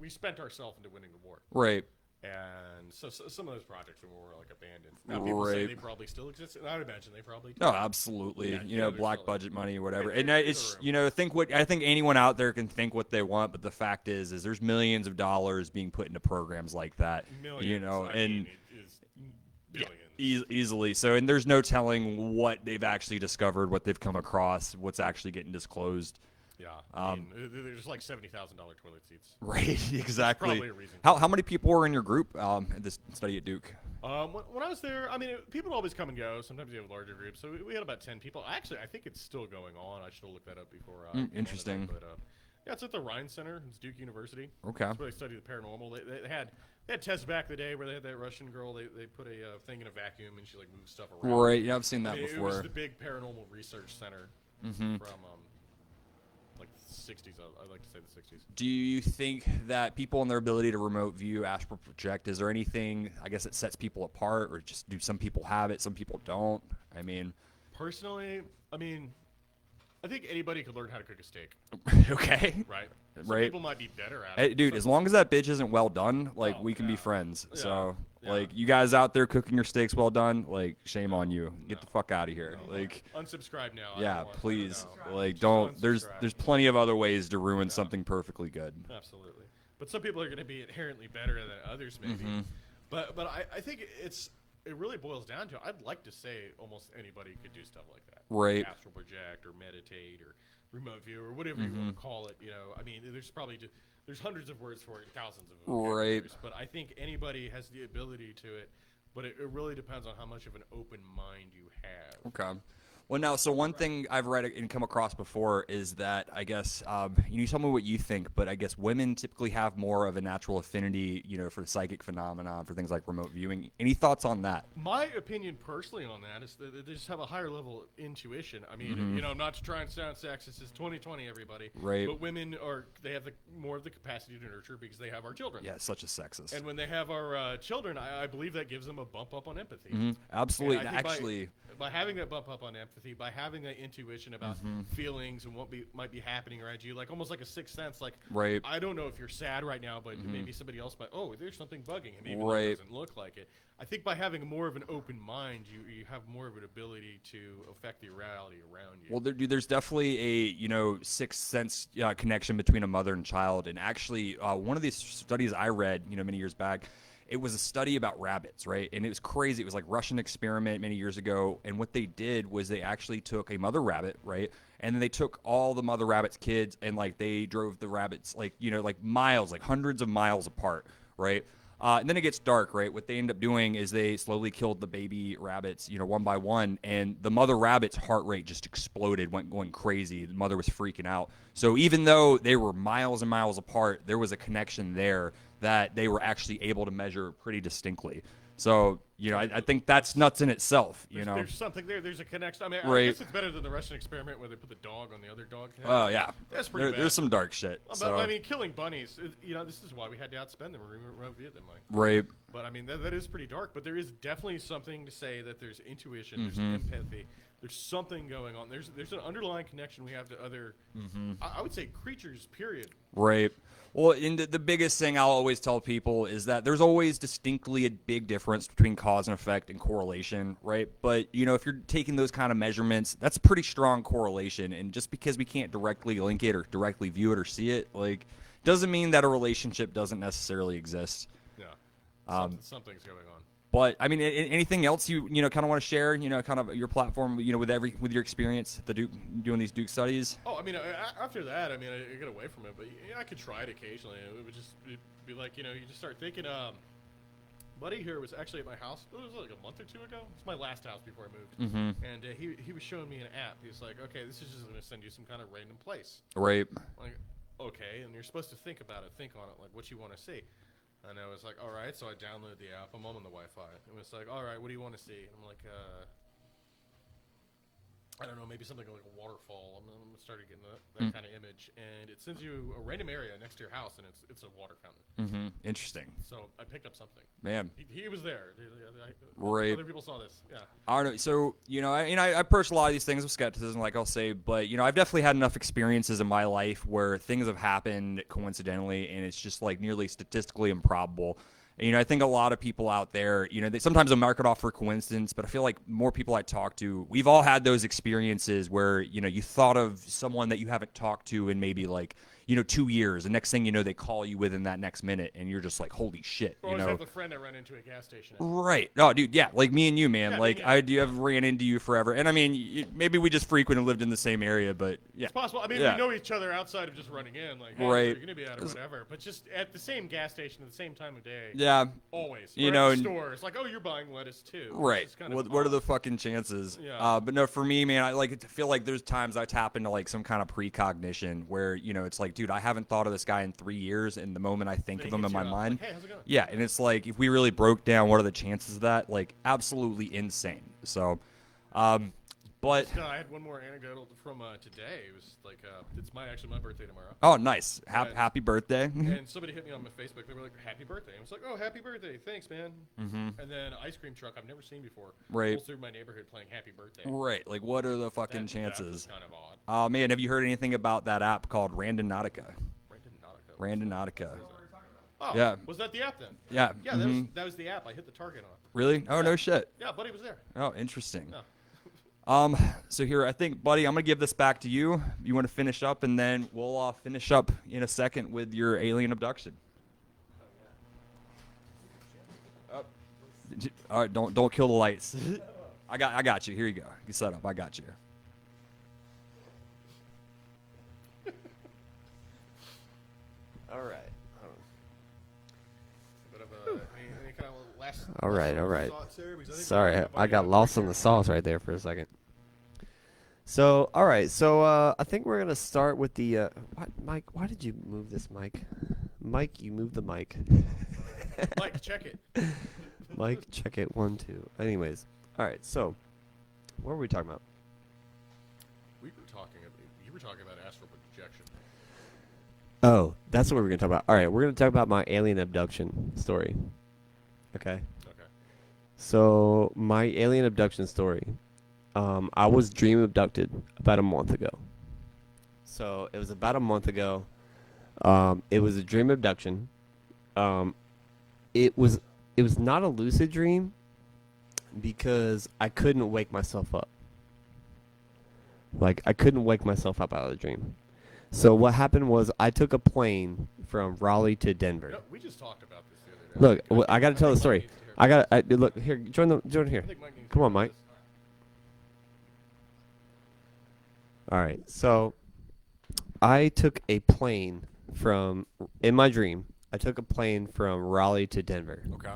we spent ourselves into winning the war. Right. And so some of those projects were more like abandoned. Now, people say Right. they probably still exist, and I would imagine they probably do. No, absolutely. Yeah, there's Black still- budget money or whatever. Right, And there's it's, room. I think anyone out there can think what they want, but the fact is there's millions of dollars being put into programs like that. Millions, I and mean, it is billions. easily. So, and there's no telling what they've actually discovered, what they've come across, what's actually getting disclosed. Yeah, I mean, there's like $70,000 toilet seats. Right, exactly. probably a reason. How many people were in your group at this study at Duke? When I was there, I mean, people always come and go. Sometimes you have larger groups. So we had about 10 people. Actually, I think it's still going on. I should have looked that up before. Interesting. But yeah, it's at the Rhine Center. It's Duke University. Okay. That's where they study the paranormal. They had tests back the day where they had that Russian girl. They put a thing in a vacuum and she like moves stuff around. Right, yeah, I've seen that I mean, before. It was the big paranormal research center from like the 60s. I'd like to say the 60s. Do you think that people and their ability to remote view, astral project, is there anything, I guess, that sets people apart, or just do some people have it, some people don't? I mean, Personally, I mean, I think anybody could learn how to cook a steak, okay. right? Some Right. people might be better at Hey, it. dude, Some- as long as that bitch isn't well done, like, Oh, we can be yeah. friends. Yeah, So, yeah. like, you guys out there cooking your steaks well done, like, shame on you. Get the fuck out of here. Like, unsubscribe now. I yeah, don't want- please. no. Like, Just don't. unsubscribe. There's plenty of other ways to ruin something perfectly good. Absolutely. But some people are going to be inherently better than others, maybe. Mm-hmm. But I think it really boils down to I'd like to say almost anybody could do stuff like that. Right. Astral project or meditate or remote view or whatever you want to call it. You know, I mean, there's hundreds of words for it, thousands of Right. vocabularies, but I think anybody has the ability to it. But it really depends on how much of an open mind you have. Okay. Well, now, so one thing I've read and come across before is that, I guess, you tell me what you think, but I guess women typically have more of a natural affinity, for the psychic phenomenon, for things like remote viewing. Any thoughts on that? My opinion personally on that is that they just have a higher level of intuition. I mean, not to try and sound sexist, it's 2020, everybody. Right. But women they have more of the capacity to nurture because they have our children. Yeah, such a sexist. And when they have our children, I believe that gives them a bump up on empathy. Absolutely. And I think Actually, by having that bump up on empathy, by having that intuition about feelings and what might be happening around you, like almost like a sixth sense. Like, Right. I don't know if you're sad right now, but maybe somebody else might. Oh, there's something bugging him. Even though Right. it doesn't look like it. I think by having more of an open mind, you have more of an ability to affect the reality around you. well, there's definitely a sixth sense connection between a mother and child. And actually, one of these studies I read, many years back, it was a study about rabbits, right? And it was crazy. It was like Russian experiment many years ago. And what they did was they actually took a mother rabbit, right? And then they took all the mother rabbit's kids and like they drove the rabbits like miles, like hundreds of miles apart, right? And then it gets dark, right? What they end up doing is they slowly killed the baby rabbits, one by one, and the mother rabbit's heart rate just exploded, went going crazy. The mother was freaking out. So even though they were miles and miles apart, there was a connection there that they were actually able to measure pretty distinctly. So, I think that's nuts in itself, There's something there. There's a connection. I mean, I Right. guess it's better than the Russian experiment where they put the dog on the other dog. Oh, yeah. That's pretty bad. There's some dark shit. But, So, I mean, killing bunnies, this is why we had to outspend them in remote Vietnam. right. But I mean, that is pretty dark. But there is definitely something to say that there's intuition, there's Mm-hmm. empathy, There's something going on. There's an underlying connection we have to other, I would say, creatures, period. Right. Well, and the biggest thing I'll always tell people is that there's always distinctly a big difference between cause and effect and correlation, right? But, if you're taking those kind of measurements, that's a pretty strong correlation. And just because we can't directly link it or directly view it or see it, doesn't mean that a relationship doesn't necessarily exist. Yeah. Something's going on. But I mean, anything else you kind of want to share? Kind of your platform, with your experience, doing these Duke studies. Oh, I mean, after that, I get away from it, but I could try it occasionally. It would just be like, you just start thinking. Buddy here was actually at my house. It was like a month or two ago. It's my last house before I moved, and he was showing me an app. He was like, okay, this is just going to send you some kind of random place. Right. Like, okay, and you're supposed to think about it, think on it, like what you want to see. And I was like, all right, so I downloaded the app. I'm on the Wi-Fi. It was like, all right, what do you want to see? And I'm like, I don't know, maybe something like a waterfall. I'm started getting that kind of image, and it sends you a random area next to your house, and it's a water fountain. Interesting. So I picked up something. Man. He was there. Right. Other people saw this. Yeah. I don't know. So, I approach a lot of these things with skepticism, like I'll say, but, I've definitely had enough experiences in my life where things have happened coincidentally, and it's just nearly statistically improbable. And, I think a lot of people out there, they sometimes they'll mark it off for coincidence, but I feel like more people I talk to, we've all had those experiences where, you thought of someone that you haven't talked to in maybe 2 years. The next thing you know, they call you within that next minute, and you're just like, holy shit. Or I have a friend I ran into at a gas station. Right. Oh, dude, yeah, like me and you, man. Yeah, I do have ran into you forever. And I mean, maybe we just frequent and lived in the same area, but yeah. It's possible. I mean, Yeah. we know each other outside of just running in. Like, hey, Right. you're going to be at or whatever. But just at the same gas station at the same time of day. Yeah. Always. You Or know, at the and- store. It's like, oh, you're buying lettuce too. Right. It's kind of What are the odd. fucking chances? Yeah. But no, for me, man, I feel like there's times I tap into some kind of precognition where, it's like, dude, I haven't thought of this guy in 3 years, and the moment I think They of him hit in my you up, mind. like, hey, how's it going? Yeah, and it's like, if we really broke down what are the chances of that, absolutely insane. So, but No, I had one more anecdote from today. It was like, it's actually my birthday tomorrow. oh, nice. And- Happy birthday. And somebody hit me on my Facebook. They were like, happy birthday. I was like, oh, happy birthday. Thanks, man. And then an ice cream truck I've never seen before Right. pulls through my neighborhood playing happy birthday. Right. What are the fucking That chances? was kind of odd. Oh, man, have you heard anything about that app called Randonautica? Randonautica. Oh, Yeah. Was that the app then? Yeah. Yeah, that was the app I hit the target on. Really? Oh, no shit. Yeah, buddy was there. Oh, interesting. No. So here, I think, buddy, I'm going to give this back to you. You want to finish up, and then we'll finish up in a second with your alien abduction. All right, don't kill the lights. I got you. Here you go. You set up. I got you. All right. Bit of any kind of last All right. thoughts there? Because I think Sorry, everybody I got had lost in their- the sauce right there for a second. So, all right. So, I think we're gonna start with the. Mike, why did you move this mic? Mike, you moved the mic. Mike, check it. Mike, check it. 1, 2. Anyways, all right. So, what were we talking about? You were talking about astral projection. Oh, that's what we were gonna talk about. All right, we're gonna talk about my alien abduction story. Okay. Okay. So my alien abduction story. I was dream abducted about a month ago. So it was about a month ago. It was a dream abduction. It was not a lucid dream because I couldn't wake myself up. I couldn't wake myself up out of the dream. So what happened was I took a plane from Raleigh to Denver. No, we just talked about this the other day. Look, I got to tell the Mike story. needs to hear this. Look here. Join here. I think Mike needs to Come hear on, Mike. this. All right. So I took a plane in my dream. I took a plane from Raleigh to Denver. Okay.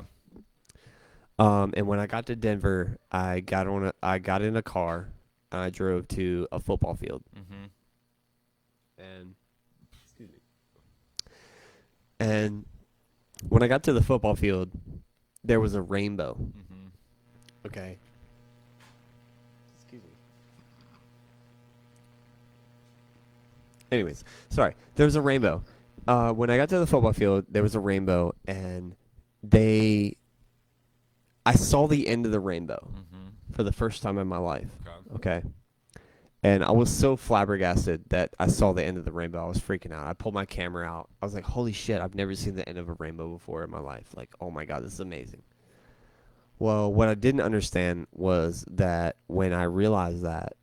And when I got to Denver, I got in a car and I drove to a football field. And excuse me. And when I got to the football field, there was a rainbow. Okay. Excuse me. Anyways, sorry. There was a rainbow. When I got to the football field, there was a rainbow, and I saw the end of the rainbow. for the first time in my life. Okay. Okay. And I was so flabbergasted that I saw the end of the rainbow. I was freaking out. I pulled my camera out. I was like, holy shit, I've never seen the end of a rainbow before in my life. Like, oh my God, this is amazing. Well, what I didn't understand was that when I realized that,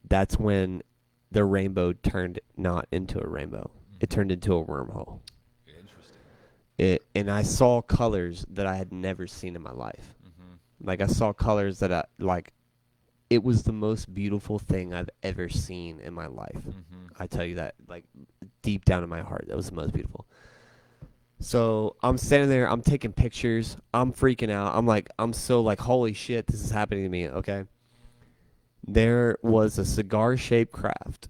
that's when the rainbow turned not into a rainbow. It turned into a wormhole. Interesting. And I saw colors that I had never seen in my life. Like I saw colors that it was the most beautiful thing I've ever seen in my life. I tell you that, like deep down in my heart, that was the most beautiful. So I'm standing there, I'm taking pictures, I'm freaking out. I'm so like, holy shit, this is happening to me. Okay. There was a cigar-shaped craft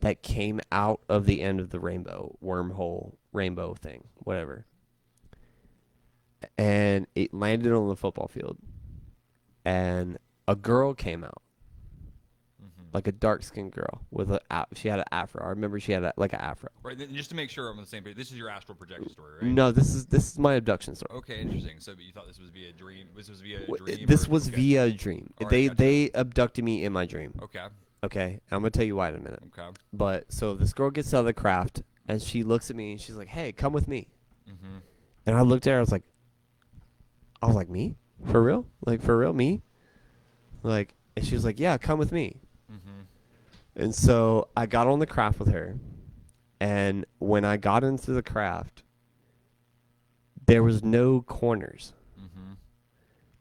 that came out of the end of the rainbow, wormhole, rainbow thing, whatever. And it landed on the football field. And a girl came out, like a dark-skinned girl with she had an afro. I remember she had an afro. Right. Then just to make sure I'm on the same page, this is your astral projection story, right? No, this is my abduction story. Okay, interesting. So, but you thought this was via a dream? This was via a dream? This or- was okay. via a dream. All right, gotcha. They abducted me in my dream. Okay. Okay, I'm gonna tell you why in a minute. Okay. But so this girl gets out of the craft and she looks at me and she's like, "Hey, come with me." And I looked at her. I was like, "Me? For real? Like for real? Me?" Like, and she was like, "Yeah, come with me." And so I got on the craft with her, and when I got into the craft, there was no corners.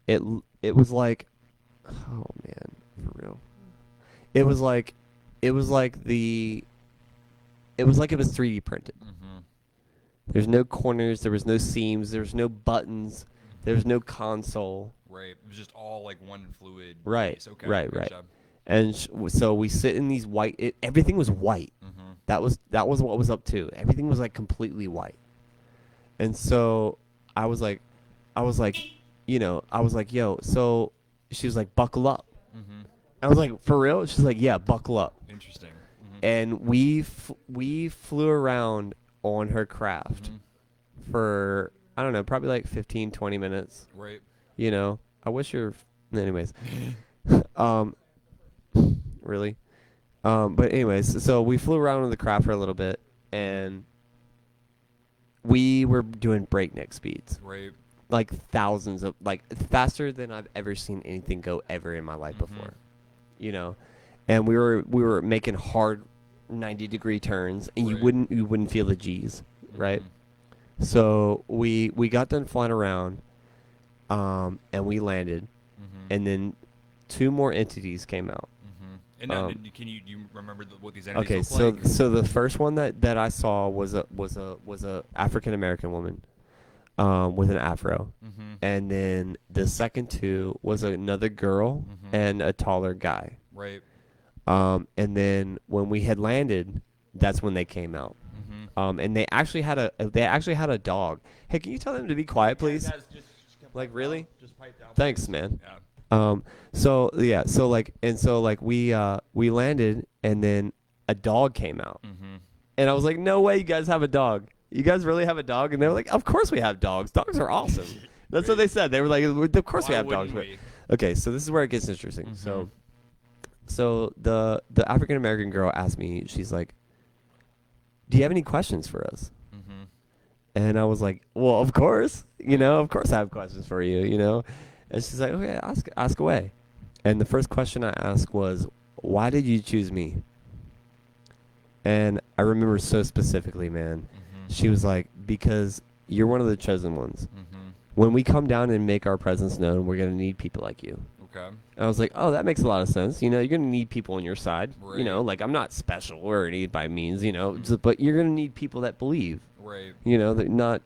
It was like, oh man, for real. It was like it was 3D printed. There's no corners, there was no seams, there was no buttons, there was no console. Right. It was just all like one fluid. Right. Piece. Okay. Right. Gotcha. And so we sit in these white. Everything was white. That was what was up to. Everything was like completely white. And so I was like, yo. So she was like, buckle up. I was like, for real? She's like, yeah, buckle up. Interesting. And we flew around on her craft for, I don't know, probably like 15, 20 minutes. Right. You know, I wish anyways. Really? But anyways, so we flew around on the craft for a little bit, and we were doing breakneck speeds. Right. Like thousands of, like faster than I've ever seen anything go ever in my life before. You know? And we were making hard 90-degree turns, and Right. you wouldn't feel the G's, right? So we got done flying around, and we landed, and then 2 more entities came out. And now, do you remember what these entities Okay, look like? so the first one that I saw was a African American woman, with an afro, and then the second 2 was another girl and a taller guy. Right. And then when we had landed, that's when they came out. And they actually had a dog. Hey, can you tell them to be quiet, please? Yeah, guys, just Like really? Just pipe down. Thanks, man. Yeah. So we landed, and then a dog came out, and I was like, no way, you guys have a dog. You guys really have a dog? And they were like, of course we have dogs. Dogs are awesome. That's what they said. They were like, of course we Why have dogs. wouldn't we? Okay, so this is where it gets interesting. So the African American girl asked me, she's like, do you have any questions for us? And I was like, well, of course. Of course I have questions for you, And she's like, okay, ask away. And the first question I asked was, why did you choose me? And I remember so specifically, man. She was like, because you're one of the chosen ones. When we come down and make our presence known, we're going to need people like you. Okay. And I was like, oh, that makes a lot of sense. You're going to need people on your side. Right. Like I'm not special or any by means, but you're going to need people that believe. Right. That not,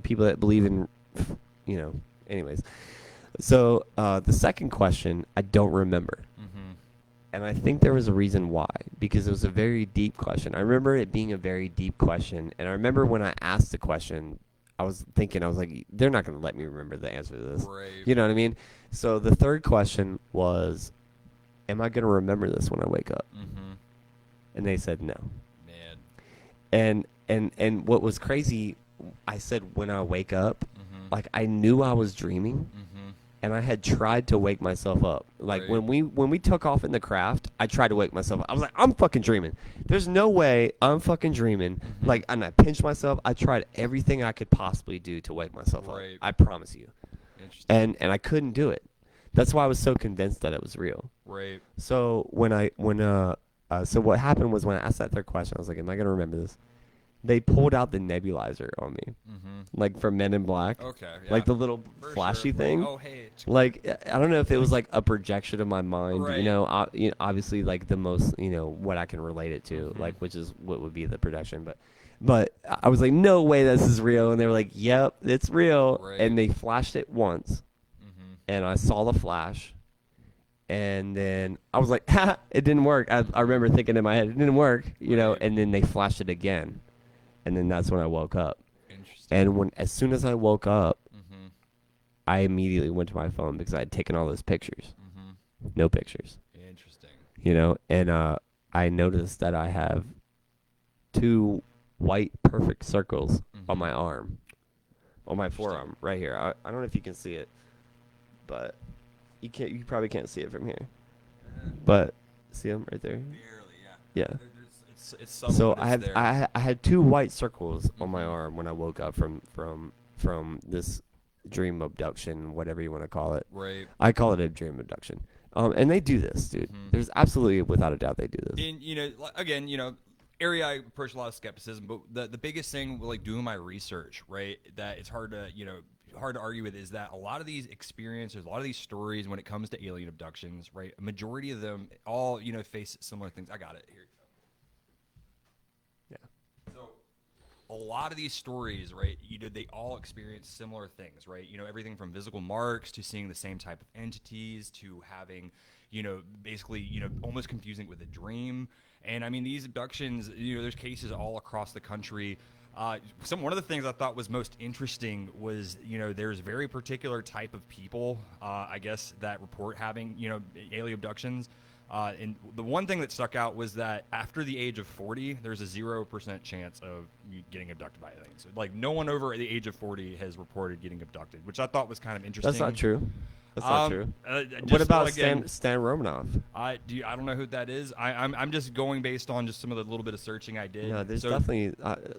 people that believe in, anyways. So the second question, I don't remember. And I think there was a reason why, because it was a very deep question. I remember it being a very deep question. And I remember when I asked the question, I was like, they're not going to let me remember the answer to this. Right. You know what I mean? So the third question was, am I going to remember this when I wake up? And they said no. Man. And what was crazy, I said when I wake up, like I knew I was dreaming, and I had tried to wake myself up. Like Right. when we took off in the craft, I tried to wake myself up. I was like, I'm fucking dreaming. There's no way I'm fucking dreaming. Mm-hmm. Like, and I pinched myself. I tried everything I could possibly do to wake myself up. Right. I promise you. Interesting. And I couldn't do it. That's why I was so convinced that it was real. Right. So so what happened was when I asked that third question, I was like, am I gonna remember this? They pulled out the nebulizer on me, Mm-hmm. like from Men in Black, Okay. Yeah. like the little For flashy sure. thing. Like, oh, hey. It's Like I don't know if it was like a projection of my mind, Right. obviously like the most, what I can relate it to, Mhm. like which is what would be the projection, but I was like, no way, this is real, and they were like, yep, it's real, Right. and they flashed it once, Mm-hmm. and I saw the flash, and then I was like, ha, it didn't work. I remember thinking in my head, it didn't work, Right. and then they flashed it again, and then that's when I woke up, Interesting. and as soon as I woke up, Mm-hmm. I immediately went to my phone because I had taken all those pictures. Mm-hmm. No pictures, Interesting. and I noticed that I have 2 white perfect circles on Mhm. my arm, on my Interesting. forearm, right here. I don't know if you can see it, but you can't. You probably can't see it from here, but see them right there. Barely, yeah. Yeah. It's subtle, So but I it's have there. I had 2 white circles on my Mhm. arm when I woke up from this dream abduction, whatever you want to call it. Right. I call it a dream abduction. And they do this, dude. Mhm. There's absolutely, without a doubt, they do this. And again, area I approach a lot of skepticism, but the biggest thing, like doing my research, right, that it's hard to argue with is that a lot of these experiences, a lot of these stories, when it comes to alien abductions, right, a majority of them all face similar things. I got it here. Yeah. So a lot of these stories, right, they all experience similar things, right? Everything from physical marks to seeing the same type of entities to having, basically, almost confusing it with a dream. And I mean, these abductions, there's cases all across the country. One of the things I thought was most interesting was, there's very particular type of people, I guess, that report having, alien abductions. And the one thing that stuck out was that after the age of 40, there's a 0% chance of you getting abducted by aliens. So, like, no one over the age of 40 has reported getting abducted, which I thought was kind of interesting. That's not true. That's not true. What Just about again, Stan Romanoff? I don't know who that is. I'm just going based on just some of the little bit of searching I did. No, there's So- definitely.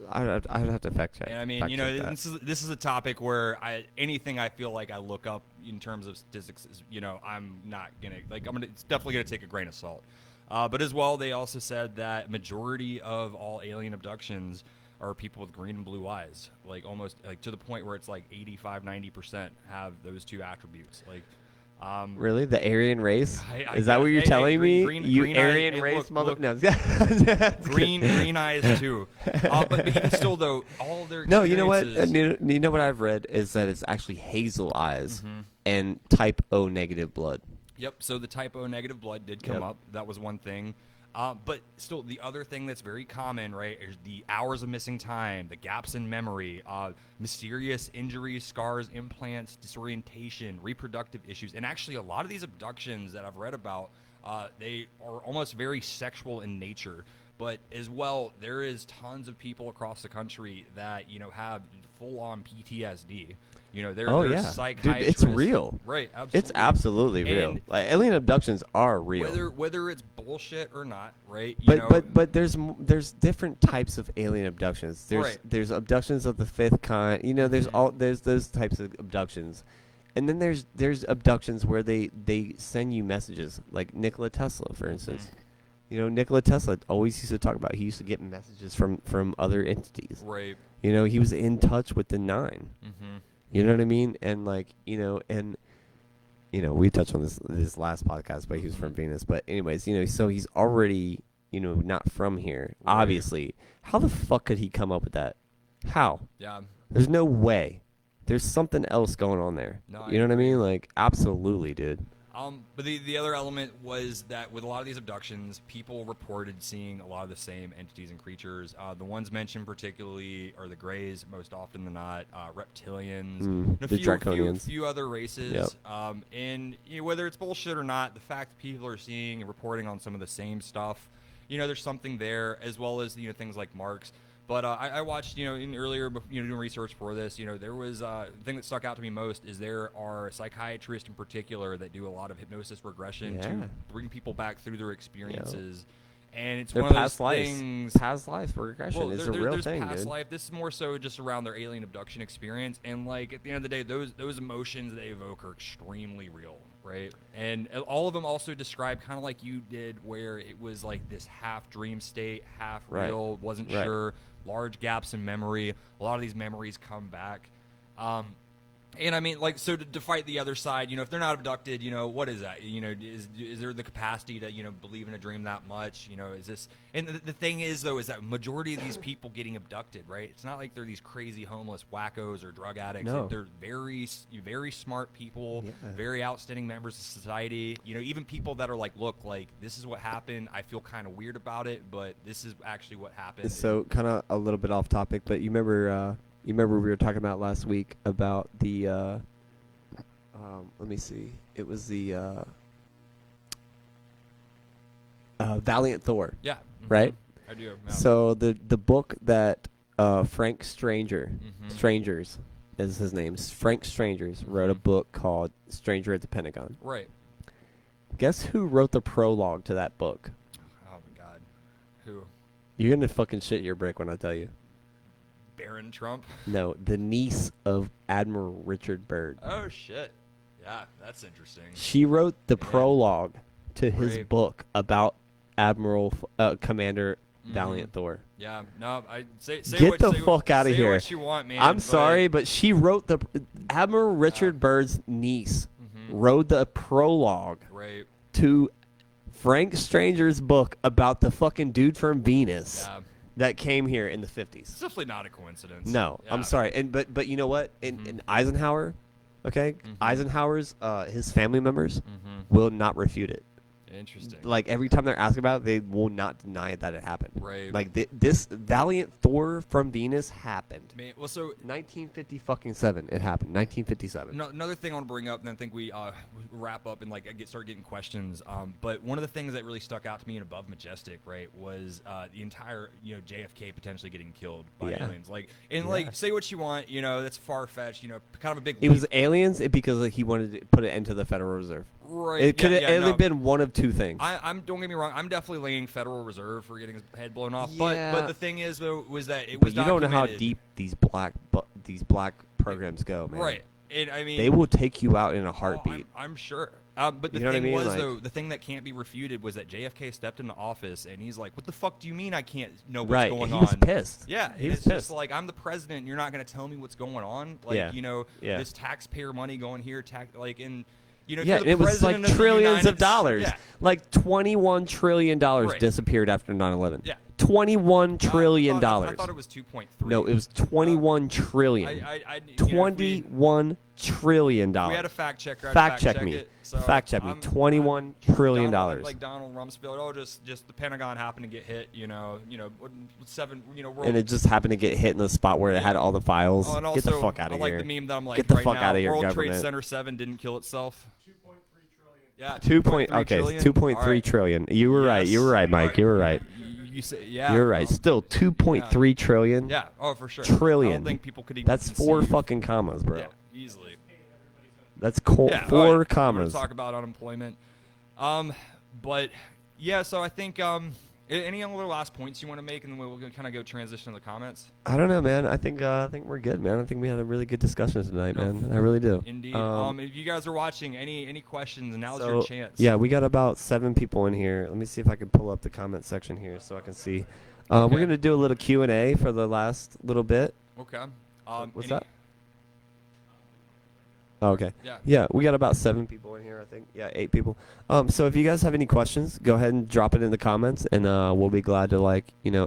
I'd have to fact check. And I mean, fact check that. this is a topic where anything I feel like I look up in terms of statistics is, I'm not gonna it's definitely gonna take a grain of salt. But as well, they also said that majority of all alien abductions are people with green and blue eyes, like almost like to the point where it's like 85-90% have those 2 attributes. Like, Really, the Aryan race? I Is that what you're hey, telling me? green You eyes- Aryan hey, race, look, mother. look. No, that's good. green eyes too. But even still, though, all their No, you know what? experiences- You know what I've read is that it's actually hazel eyes Mhm. and type O negative blood. Yep. So the type O negative blood did come Yep. up. That was one thing. But still, the other thing that's very common, right, is the hours of missing time, the gaps in memory, mysterious injuries, scars, implants, disorientation, reproductive issues, and actually a lot of these abductions that I've read about, they are almost very sexual in nature. But as well, there is tons of people across the country that have full-on PTSD. They're Oh they're yeah, dude, it's psychiatrists. real. Right. Absolutely. It's absolutely real. And Like alien abductions are real. whether it's bullshit or not, right? But there's different types of alien abductions. Right. There's abductions of the 5th kind. There's those types of abductions, and then there's abductions where they send you messages, like Nikola Tesla, for instance. Nikola Tesla always used to talk about he used to get messages from other entities. right. He was in touch with the 9. Mm-hmm. You know what I mean? And we touched on this last podcast, but he was from Venus. But anyways, so he's already, not from here. Right. Obviously. How the fuck could he come up with that? How? Yeah. There's no way. There's something else going on there. No, I You know what I agree. mean? Like, absolutely, dude. But the other element was that with a lot of these abductions, people reported seeing a lot of the same entities and creatures. The ones mentioned particularly are the Greys, most often than not, reptilians, and a the few Draconians. other races. Yep. And whether it's bullshit or not, the fact that people are seeing and reporting on some of the same stuff, there's something there, as well as things like marks. But I watched, in earlier, doing research for this, there was the thing that stuck out to me most is there are psychiatrists in particular that do a lot of hypnosis regression to bring people back through their experiences. And it's Their one of those past lives. things. Past life regression Well, is there, a real there's thing, past dude. life. This is more so just around their alien abduction experience, and like at the end of the day, those emotions they evoke are extremely real, right? And all of them also describe kind of like you did, where it was like this half dream state, half real, wasn't sure, large gaps in memory. A lot of these memories come back. And I mean, like, so to fight the other side, if they're not abducted, what is that? Is there the capacity to, believe in a dream that much? Is this? And the thing is, though, is that majority of these people getting abducted, right? It's not like they're these crazy homeless wackos or drug addicts. No. They're very, very smart people, very outstanding members of society. Even people that are like, look, like, this is what happened. I feel kind of weird about it, but this is actually what happened. So kind of a little bit off topic, but you remember we were talking about last week about the let me see. It was the Valiant Thor. Yeah. Right? I do. Yeah. So the book that Frank Strangers is his name. Frank Strangers wrote a book called Stranger at the Pentagon. Right. Guess who wrote the prologue to that book? Oh my God. Who? You're gonna fucking shit your brick when I tell you. Barron Trump? No, the niece of Admiral Richard Byrd. Oh, shit. Yeah, that's interesting. She wrote the prologue to his Great. book about Commander Valiant Thor. Yeah, no, I say Get what, the say fuck what, out of say here. what you want, man. I'm sorry, but she wrote the Admiral Richard Byrd's niece wrote the prologue Right. to Frank Stranger's book about the fucking dude from Venus Yeah. that came here in the 50s. It's definitely not a coincidence. No, Yeah. I'm sorry. And but you know what? In Eisenhower, okay? Eisenhower's his family members will not refute it. Interesting. Like every time they're asked about it, they will not deny that it happened. Right. Like this Valiant Thor from Venus happened. Man, well, so 1957. It happened. 1957. another thing I want to bring up, and then I think we wrap up and start getting questions. But one of the things that really stuck out to me in Above Majestic, right, was the entire JFK potentially getting killed by aliens. Like say what you want, that's far fetched. Kind of a big. It was aliens because he wanted to put it into the Federal Reserve. Right. It could have only been one of two things. I'm don't get me wrong. I'm definitely laying Federal Reserve for getting his head blown off. Yeah. But the thing is, though, was that it But was you don't know how documented. deep these black programs go, man. Right. And I mean, They will take you out in a oh, heartbeat. I'm sure. But the You know what I thing mean? was, Like- though, the thing that can't be refuted was that JFK stepped into office and he's like, "What the fuck do you mean I can't know what's Right. going He on?" was pissed. Yeah, He and was it's just pissed. like, I'm the president. You're not going to tell me what's going on. Like, Yeah. Yeah. this taxpayer money going here, if Yeah, you're the it was like president of the trillions of United- dollars. Yeah. Like $21 trillion Right. disappeared after 9/11. Yeah. $21 trillion. I thought it was 2.3. No, it was 21 trillion. I 21 trillion We dollars. had a fact checker. I'd Fact check check me. it, so Fact check me. I'm- 21 trillion dollars. Like Donald Rumsfeld. Oh, just the Pentagon happened to get hit. Seven. World. And it just happened to get hit in the spot where it had all the files. Oh, and Get the also, fuck out I of like here. the meme that I'm like Get the right fuck now. outta here, World Trade government. Center 7 didn't kill itself. 2.3 trillion. Yeah. 2.3 trillion? 2.3 trillion. You were right. You were right, Mike. You were right. You say, yeah. You're right. Still 2.3 trillion. Yeah. Oh, for sure. I Trillion. don't think people could even. That's 4 conceive. fucking commas, bro. Yeah, easily. That's Yeah, 4 all right. commas. We're gonna talk about unemployment. But yeah, so I think any other last points you want to make, and then we'll kind of go transition to the comments. I don't know, man. I think we're good, man. I think we had a really good discussion tonight, man. I really do. Indeed. Um, If you guys are watching, any questions, now's so, your chance. Yeah, we got about 7 people in here. Let me see if I can pull up the comment section here so I can see. We're Okay. gonna do a little Q&A for the last little bit. Okay. What's any- that? Oh, okay. Yeah. Yeah, we got about 7 people in here, I think. Yeah, 8 people. So if you guys have any questions, go ahead and drop it in the comments, and we'll be glad to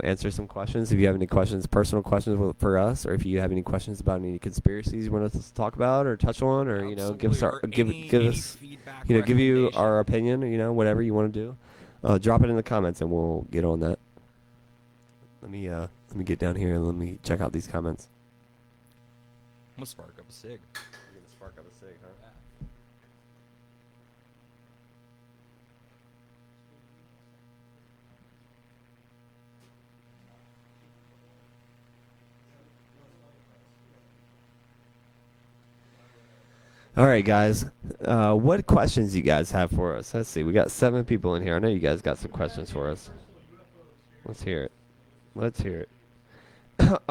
answer some questions. If you have any questions, personal questions for us, or if you have any questions about any conspiracies you want us to talk about or touch on, or give us our Absolutely. Or give any us feedback, give you our recommendation. opinion, whatever you want to do. Drop it in the comments, and we'll get on that. Let me get down here and let me check out these comments. I'm gonna spark up a cig. Spark up a cig, huh? All right, guys. What questions you guys have for us? Let's see. We got 7 people in here. I know you guys got some questions for us. Let's hear it. Let's hear it.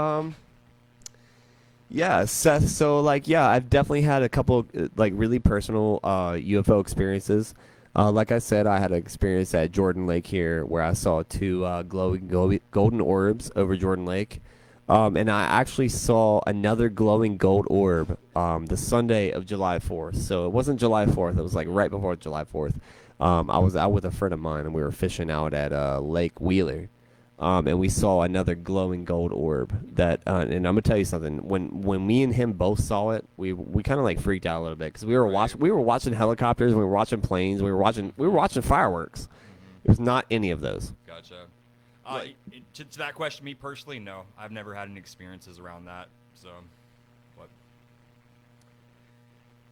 Yeah, Seth. So, like, yeah, I've definitely had a couple, like, really personal UFO experiences. Like I said, I had an experience at Jordan Lake here where I saw 2 glowing golden orbs over Jordan Lake. And I actually saw another glowing gold orb the Sunday of July 4th. So it wasn't July 4th. It was like right before July 4th. I was out with a friend of mine and we were fishing out at Lake Wheeler. And we saw another glowing gold orb. And I'm gonna tell you something. When me and him both saw it, we kind of like freaked out a little bit because we were watching helicopters, we were watching planes, we were watching fireworks. It was not any of those. Gotcha. Right. To that question, me personally, no, I've never had any experiences around that. So, what?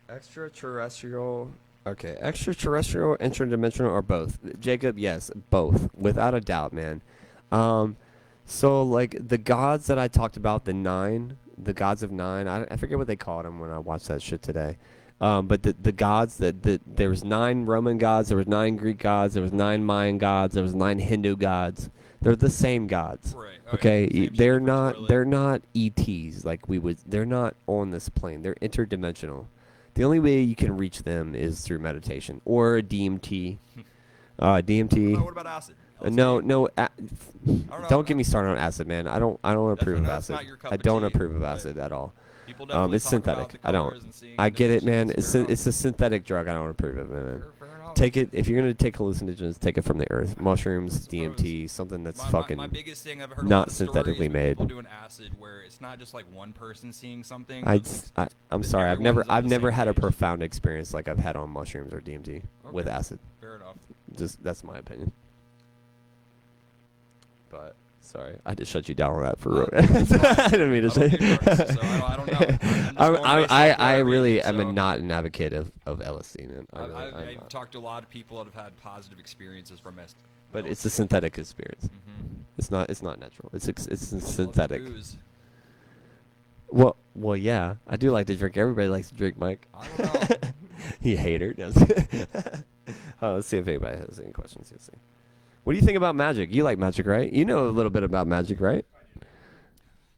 Extraterrestrial. Okay, extraterrestrial, interdimensional, or both? Jacob, yes, both, without a doubt, man. So like the gods that I talked about, the gods of 9. I forget what they called them when I watched that shit today. But the gods there was 9 Roman gods, there was 9 Greek gods, there was 9 Mayan gods, there was 9 Hindu gods. They're the same gods. Right. Okay, Same shit, they're different not toilet. they're not ETs like we would. They're not on this plane. They're interdimensional. The only way you can reach them is through meditation or DMT. DMT. What about acid? No, LSD? no. I don't know. Don't get me started on acid, man. I don't approve of that's acid. not your cup I of don't tea, approve of but acid at all. People definitely It's talk synthetic. about the I don't. colors and seeing I get it, man. definitions. It's a synthetic drug. I don't approve of it, man. Fair enough. Take it if you're gonna take hallucinogens. Take it from the earth. Mushrooms, Suppose. DMT, something that's My fucking. biggest thing I've heard a not lot of synthetically stories made. with people doing acid where it's not just like one person seeing something. I, but just- I I'm but sorry. everyone's on I've the never same had a page. profound experience like I've had on mushrooms or DMT with Okay. acid. Fair enough. Just that's my opinion. But sorry, I just shut you down on that for real. I didn't mean to I say. don't do drugs, so I don't know. I'm just going based off what I I really read, am so- not an advocate of LSD, man. I'm I've not. talked to a lot of people that have had positive experiences from it. But it's a synthetic experience. Mm-hmm. It's not natural. It's synthetic. Booze. Well, yeah. I do like to drink. Everybody likes to drink, Mike. I don't know. You hater. Let's see if anybody has any questions. Let's see. What do you think about magic? You like magic, right? You know a little bit about magic, right?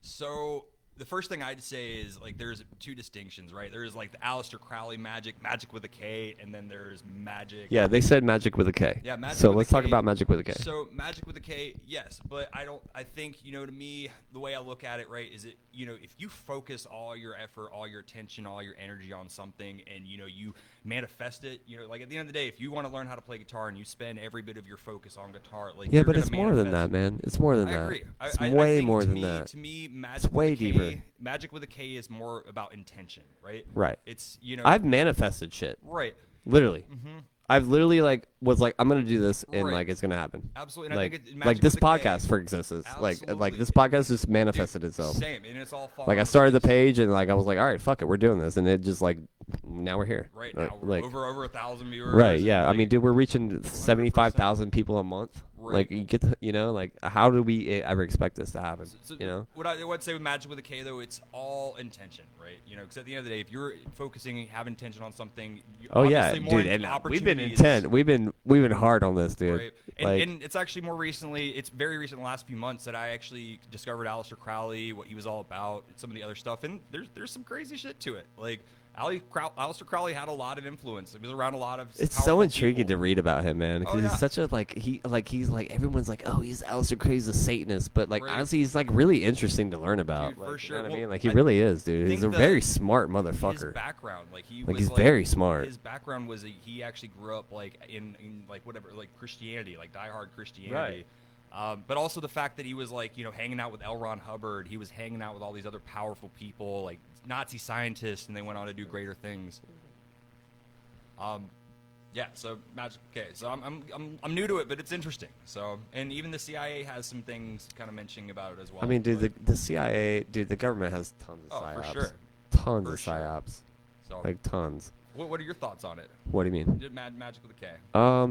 So the first thing I'd say is like there's 2 distinctions, right? There's like the Aleister Crowley magic with a K, and then there's magic. Yeah, they said magic with a K. Yeah, magic So with a let's talk K. about magic with a K. So magic with a K, yes, but I think, to me, the way I look at it, right, is if you focus all your effort, all your attention, all your energy on something and, you manifest it, like at the end of the day, if you want to learn how to play guitar and you spend every bit of your focus on guitar, like Yeah, you're but gonna it's more than manifest- that, man. It's more than I that. agree. It's I way think more to than me, that. To me, magic way with a K, deeper. Magic with a K is more about intention, right? Right. It's I've manifested shit. right. Literally. Mm-hmm. I've literally was like I'm gonna do this and Right. like it's gonna happen. Absolutely. And Like I think like Magic this with a K- podcast for existence. Like Absolutely. this podcast just Dude, manifested itself. Same, and it's all falling Like I into started the place. page and like I was like, all right, fuck it, we're doing this, and it just like now we're here. Right now, we're like over 1,000 viewers. right, and, yeah. I like, mean, dude, we're reaching 75,000 people a month. Right. Like you get, like how do we ever expect this to happen? So what I would say with Magic with a K though, it's all intention, right? Because at the end of the day, if you're focusing, have intention on something, Oh yeah, obviously more dude, and we've been opportunities- intent. We've been hard on this, dude. Right. Like, And it's actually more recently, it's very recent, in the last few months, that I actually discovered Aleister Crowley, what he was all about, some of the other stuff, and there's some crazy shit to it. Like Aleister Crowley had a lot of influence. He was around a lot of. it's so powerful intriguing people. to read about him, man. Because Oh, yeah. he's such a he's like everyone's like, oh, he's Aleister Crowley's a Satanist, but like Right. honestly, he's like really interesting to learn about. Dude, Like, for you sure. know what I Well, mean? Like he I really is, dude. He's a think very the- smart His motherfucker. background, like he Like, was he's very smart. His background was he actually grew up like in like whatever like Christianity, like diehard Christianity. Right. But also the fact that he was like hanging out with L. Ron Hubbard, he was hanging out with all these other powerful people like Nazi scientists, and they went on to do greater things. Yeah, so magic. Okay, so I'm new to it, but it's interesting. So, and even the CIA has some things kind of mentioning about it as well. I mean, dude, but- the CIA, dude, the government has tons of Oh, psyops. for sure. Tons For of sure. psyops. so Like tons. what are your thoughts on it? What do you mean? Magic with a K.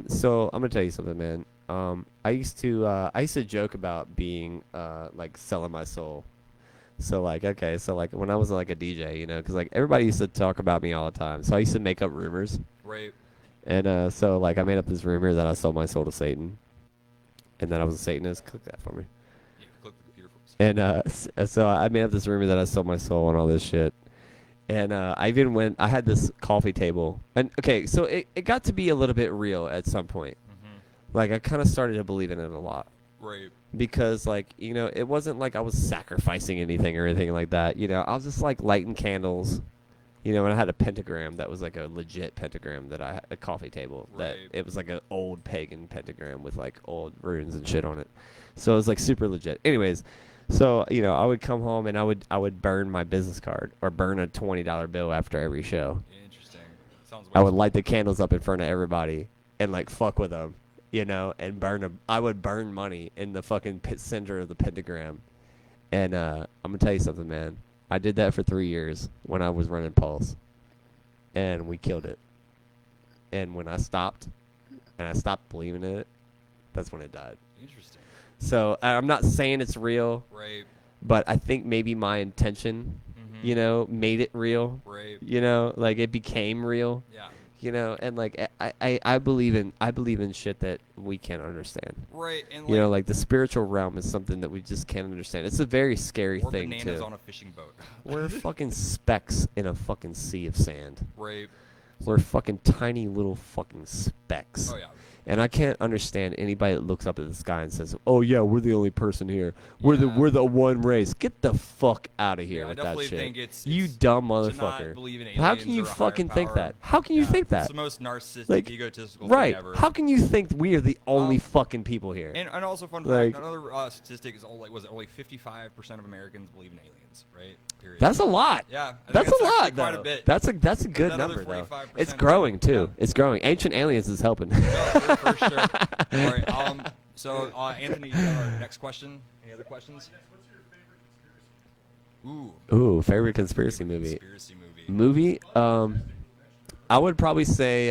So I'm gonna tell you something, man. I used to joke about being like selling my soul. So like, okay, so like when I was like a DJ, you know, because like everybody used to talk about me all the time. So I used to make up rumors, Right. and so like I made up this rumor that I sold my soul to Satan, and that I was a Satanist. Click that for me. Yeah, click the computer for us. And so I made up this rumor that I sold my soul and all this shit. And I even went. I had this coffee table, and okay, so it got to be a little bit real at some point. Like I kind of started to believe in it a lot. Right. Because like you know it wasn't like I was sacrificing anything or anything like that, you know. I was just like lighting candles, you know, and I had a pentagram that was like a legit pentagram that I had a coffee table that Right. it was like an old pagan pentagram with like old runes and shit on it, so it was like super legit. Anyways, so you know I would come home and I would burn my business card or burn a $20 bill after every show. Interesting. Sounds. I would light the candles up in front of everybody and like fuck with them, you know, and I would burn money in the fucking center of the pentagram. And I'm gonna tell you something, man. I did that for 3 years when I was running Pulse, and we killed it. And when I stopped believing in it, that's when it died. Interesting. So I'm not saying it's real, Right. but I think maybe my intention, you know, made it real. Right. You know, like it became real. Yeah. You know, and like I believe in shit that we can't understand. Right. And You know, like the spiritual realm is something that we just can't understand. It's a very scary or thing bananas too. on a fishing boat. We're fucking specks in a fucking sea of sand. Right. We're fucking tiny little fucking specks. Oh yeah. And I can't understand anybody that looks up at the sky and says, "Oh yeah, we're the only person here. We're Yeah. the one race." Get the fuck out of here Yeah, I with that definitely shit. think it's You it's dumb to not motherfucker. believe in How aliens can you or a higher fucking think power. that? How can you think It's that? the most narcissistic, Like, egotistical Right. thing ever. How can you think we are the only Um, fucking people here? And also, fun Like- fact, another statistic is only 55% of Americans believe in aliens, right? Period. That's a lot. Yeah, I think That's a actually lot, quite though. a bit. That's a good That number, other though. 45%, It's growing too. yeah. It's growing. Ancient Aliens is helping. No, for sure. All right. So, Anthony, our next question. Any other questions? Ooh. Ooh, favorite conspiracy movie. Conspiracy movie. I would probably say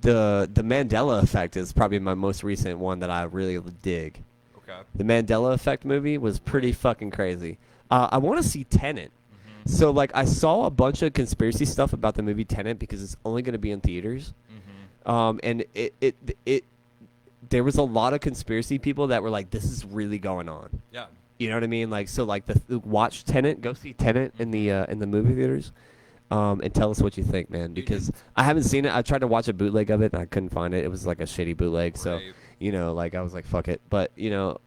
the Mandela Effect is probably my most recent one that I really dig. Okay. The Mandela Effect movie was pretty fucking crazy. I want to see Tenet. So like I saw a bunch of conspiracy stuff about the movie Tenet because it's only going to be in theaters. And it there was a lot of conspiracy people that were like, this is really going on. Yeah. You know what I mean? Like, so like watch Tenet, go see Tenet in the movie theaters, and tell us what you think, man. Because I haven't seen it. I tried to watch a bootleg of it and I couldn't find it. It was like a shitty bootleg. So, Right. you know, like I was like, fuck it. But you know,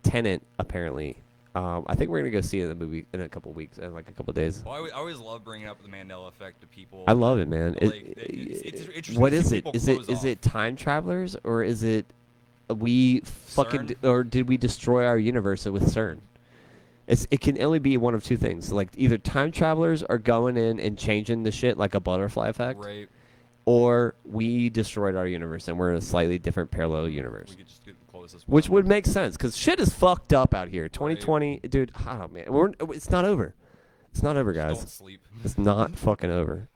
Tenet apparently. I think we're gonna go see it in the movie in a couple weeks, in like a couple days. Well, I always love bringing up the Mandela effect to people. I love it, man. Like, it's interesting What to is see it? people Is it close is off. it time travelers or is it we fucking CERN? or did we destroy our universe with CERN? It can only be one of two things. Like either time travelers are going in and changing the shit like a butterfly effect, Right. or we destroyed our universe and we're in a slightly different parallel universe. We could just get the closest Which one. would make sense because shit is fucked up out here. 2020, dude. Oh man, it's not over. It's not over, guys. Don't sleep. It's not fucking over.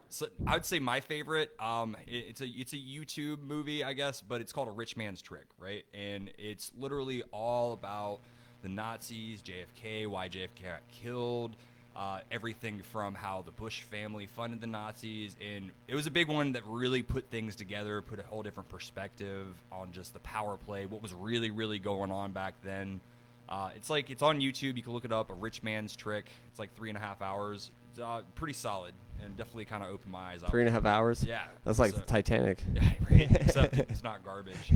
So I would say my favorite. It's a YouTube movie, I guess, but it's called A Rich Man's Trick, right? And it's literally all about the Nazis, JFK, why JFK got killed, everything from how the Bush family funded the Nazis, and it was a big one that really put things together, put a whole different perspective on just the power play, what was really, really going on back then. It's on YouTube. You can look it up. A Rich Man's Trick. It's like 3.5 hours. It's pretty solid and definitely kind of opened my eyes. 3.5 hours. Yeah, That's like so- Titanic. Yeah, right. Except it's not garbage.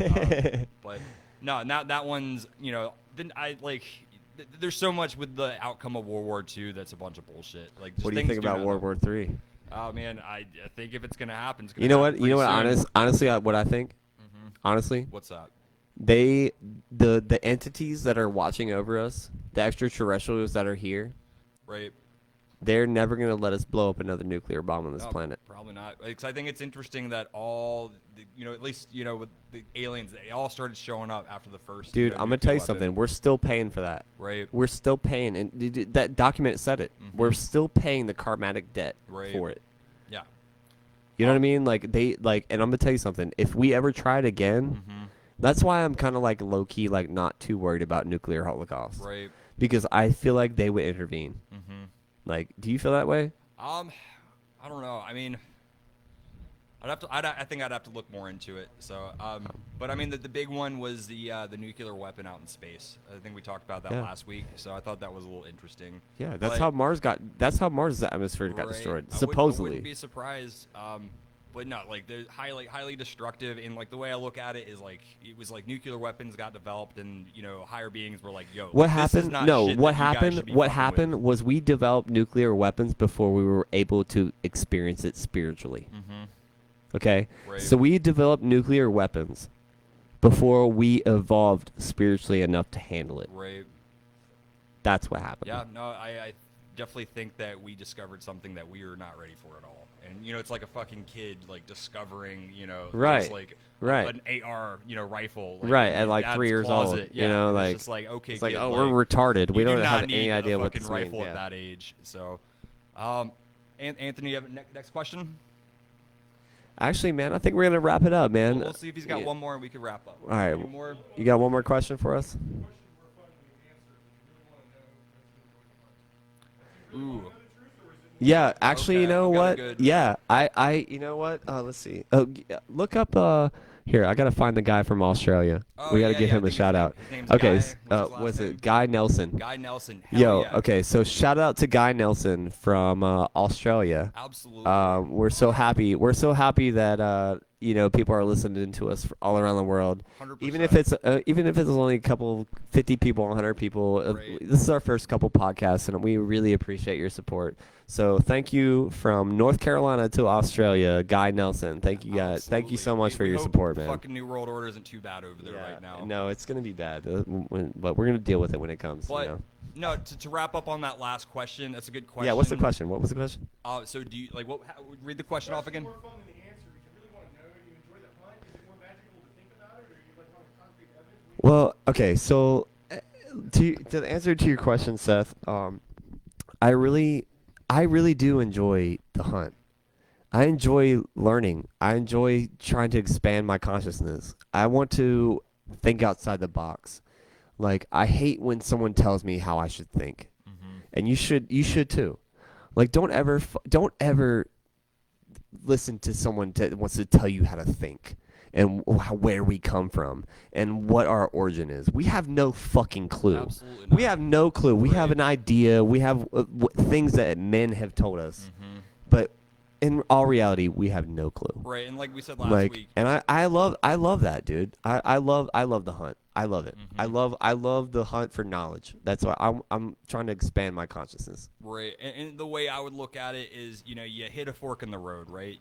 But no, not that one's. You know, then I like. There's so much with the outcome of World War II that's a bunch of bullshit. Like, just What do you things think about not- World War III? Oh man, I think if it's gonna happen, it's gonna. You know what? happen You know what? pretty soon. Honestly, what I think. Mhm. Honestly, What's that? the entities that are watching over us, the extraterrestrials that are here, Right. they're never gonna let us blow up another nuclear bomb on this No, planet. Probably not. Because I think it's interesting that all, at least with the aliens, they all started showing up after the first. Dude, I'm gonna tell you nuclear something. weapon. We're still paying for that. Right. We're still paying, and that document said it. We're still paying the karmatic debt Right. for it. Yeah. You know what I mean? Like and I'm gonna tell you something. If we ever try it again, that's why I'm kind of like low key, like not too worried about nuclear holocaust. Right. because I feel like they would intervene. Mm-hmm. Like, do you feel that way? I don't know. I mean, I think I'd have to look more into it. So, but I mean, the big one was the nuclear weapon out in space. I think we talked about that Yeah. last week. So I thought that was a little interesting. Yeah, that's But- how Mars got. That's how Mars' atmosphere got Right. destroyed, I supposedly. wouldn't be surprised. But no, like they're highly destructive. And like the way I look at it is like it was like nuclear weapons got developed, and higher beings were like, "Yo, What like, this is happened? not No, shit what that you guys happened? should be What fucking happened with." was we developed nuclear weapons before we were able to experience it spiritually. Mm-hmm. Okay, Right. so we developed nuclear weapons before we evolved spiritually enough to handle it. Right. That's what happened. Yeah. No, I definitely think that we discovered something that we were not ready for at all. And it's like a fucking kid like discovering Right. just, like Right. an AR rifle like, Right, in at his like dad's 3 years closet. old, Yeah, know, and like- it's just like okay, It's like, kid, oh, we're retarded. We you do don't have not need any idea a what fucking this rifle means. at Yeah. that age. So, Anthony, you have a next question? Actually, man, I think we're gonna wrap it up, man. We'll see if he's got Yeah. one more, and we can wrap up. All right. Any more? You got one more question for us? Ooh. Yeah, actually, you Okay, know I've got a what? good- Yeah, you know what? Let's see. Look up. Here, I gotta find the guy from Australia. Oh, We gotta yeah, give yeah, I him a think shout out. his name's Okay, Guy. What's his last was name? it Guy Nelson? Guy Nelson. Hell Yo, yeah. okay, so shout out to Guy Nelson from Australia. Absolutely. We're so happy. We're so happy that people are listening to us all around the world. 100%. Even if it's only a couple, 50 people, 100 people. Right. This is our first couple podcasts, and we really appreciate your support. So thank you from North Carolina to Australia, Guy Nelson. Thank you guys. Thank you Absolutely. so much We for your hope support, man. Fucking New World Order isn't too bad over there right now. No, it's gonna be bad, but we're gonna deal with it when it comes. But no, to wrap up on that last question, that's a good question. Yeah. What's the question? What was the question? So do you like what? Read the question off again. More fun than the answer because you really want to know. Do you enjoy the hunt? Is it more magical to think about it, or do you like want concrete evidence? Well, okay. So to the answer to your question, Seth, I really do enjoy the hunt. I enjoy learning. I enjoy trying to expand my consciousness. I want to think outside the box. Like, I hate when someone tells me how I should think. And you should too. Like, don't ever listen to someone that wants to tell you how to think and where we come from and what our origin is. We have no fucking clue. Absolutely not. We have no clue. We have Right. an idea. We have things that men have told us, Mm-hmm. but in all reality, we have no clue. Right, and like we said last Like, week. and I love that, dude. I love the hunt. I love it. Mm-hmm. I love the hunt for knowledge. That's why I'm trying to expand my consciousness. Right, and the way I would look at it is, you hit a fork in the road, right?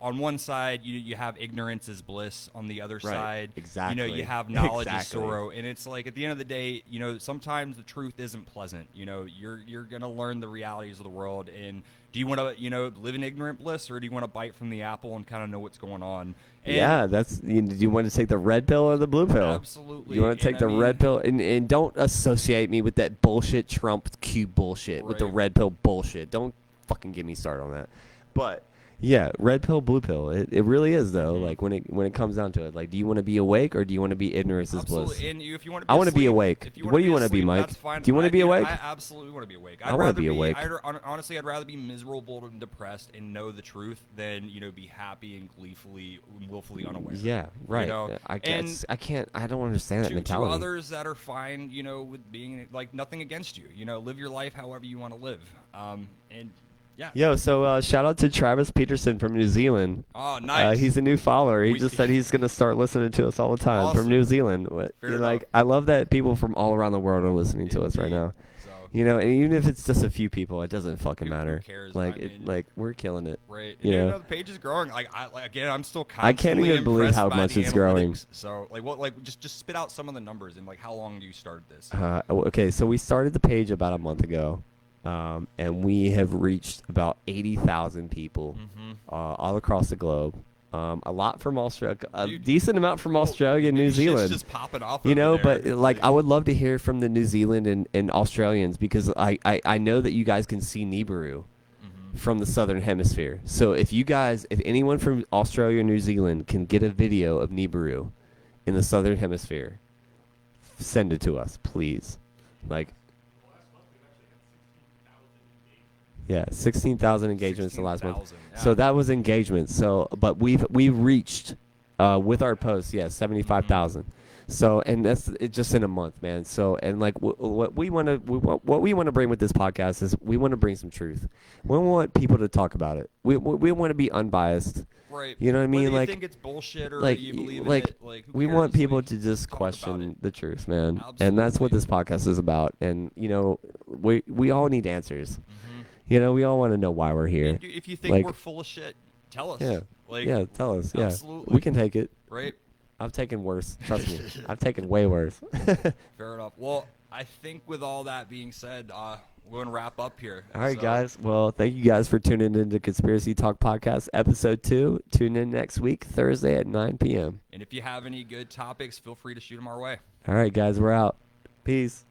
On one side, you have ignorance is bliss. On the other Right, side, exactly. you have knowledge Exactly. is sorrow. And it's like at the end of the day, sometimes the truth isn't pleasant. You're gonna learn the realities of the world. And do you want to, live in ignorant bliss, or do you want to bite from the apple and kind of know what's going on? And Yeah, do you want to take the red pill or the blue pill? Absolutely. You want to take And the I mean- red pill and don't associate me with that bullshit Trump Q bullshit with the Right. red pill bullshit. Don't fucking get me started on that. But yeah, red pill, blue pill. It really is though. Mhm. Like when it comes down to it, like, do you want to be awake or do you want to be ignorance is bliss? Absolutely. And if you want to be I wanna be asleep- awake. if What do you wanna be, asleep, Mike? that's fine. Do you wanna be awake? I absolutely want to be awake. I wanna be awake. Honestly, I'd rather be miserable and depressed and know the truth than be happy and gleefully and willfully unaware. Yeah, right. I can't. I don't understand that To mentality. others that are fine, with being like nothing against you. Live your life however you want to live. And yeah. Yo, so shout out to Travis Peterson from New Zealand. Oh, nice. He's a new follower. He We- just said he's gonna start listening to us all the time Awesome. from New Zealand. Fair Like, enough. I love that people from all around the world are listening to us right Indeed. now. So, And even if it's just a few people, it doesn't fucking Who matter. cares? Like, I mean- like we're killing it. right. You know? The page is growing. Again, I'm still I can't constantly even believe impressed how by much the it's growing. analytics. So, just spit out some of the numbers and how long you started this. Okay, so we started the page about a month ago, and we have reached about 80,000 people all across the globe. A lot from Australia, a Dude, decent amount from Australia and New Shit's Zealand. just popping off. But over there. like, I would love to hear from the New Zealand and Australians because I know that you guys can see Nibiru from the southern hemisphere. So if anyone from Australia or New Zealand can get a video of Nibiru in the southern hemisphere, send it to us, please. Like, Yeah, 16,000 engagements in the last month. 16,000, yeah. So that was engagement. So, but we've reached with our posts, 75,000. So, and that's it just in a month, man. So, and like what we want to bring with this podcast is we want to bring some truth. We want people to talk about it. We want to be unbiased. Right. You know what I mean? Whether Like, you think it's bullshit or like, you believe like, in it, like who we cares? want people Like, to just talk about question it. the truth, man. And that's what Absolutely. this podcast is about. And you know, we all need answers. Mhm. You know, we all want to know why we're here. And if you think Like- we're full of shit, tell us. Yeah. Like, Yeah, tell us. Yeah, absolutely. we can take it. Right. I've taken worse. Trust me, I've taken way worse. Fair enough. Well, I think with all that being said, we're gonna wrap up here. All right, So, guys. Well, thank you guys for tuning into Conspiracy Talk Podcast Episode 2. Tune in next week, Thursday at 9 p.m. And if you have any good topics, feel free to shoot them our way. All right, guys, we're out. Peace.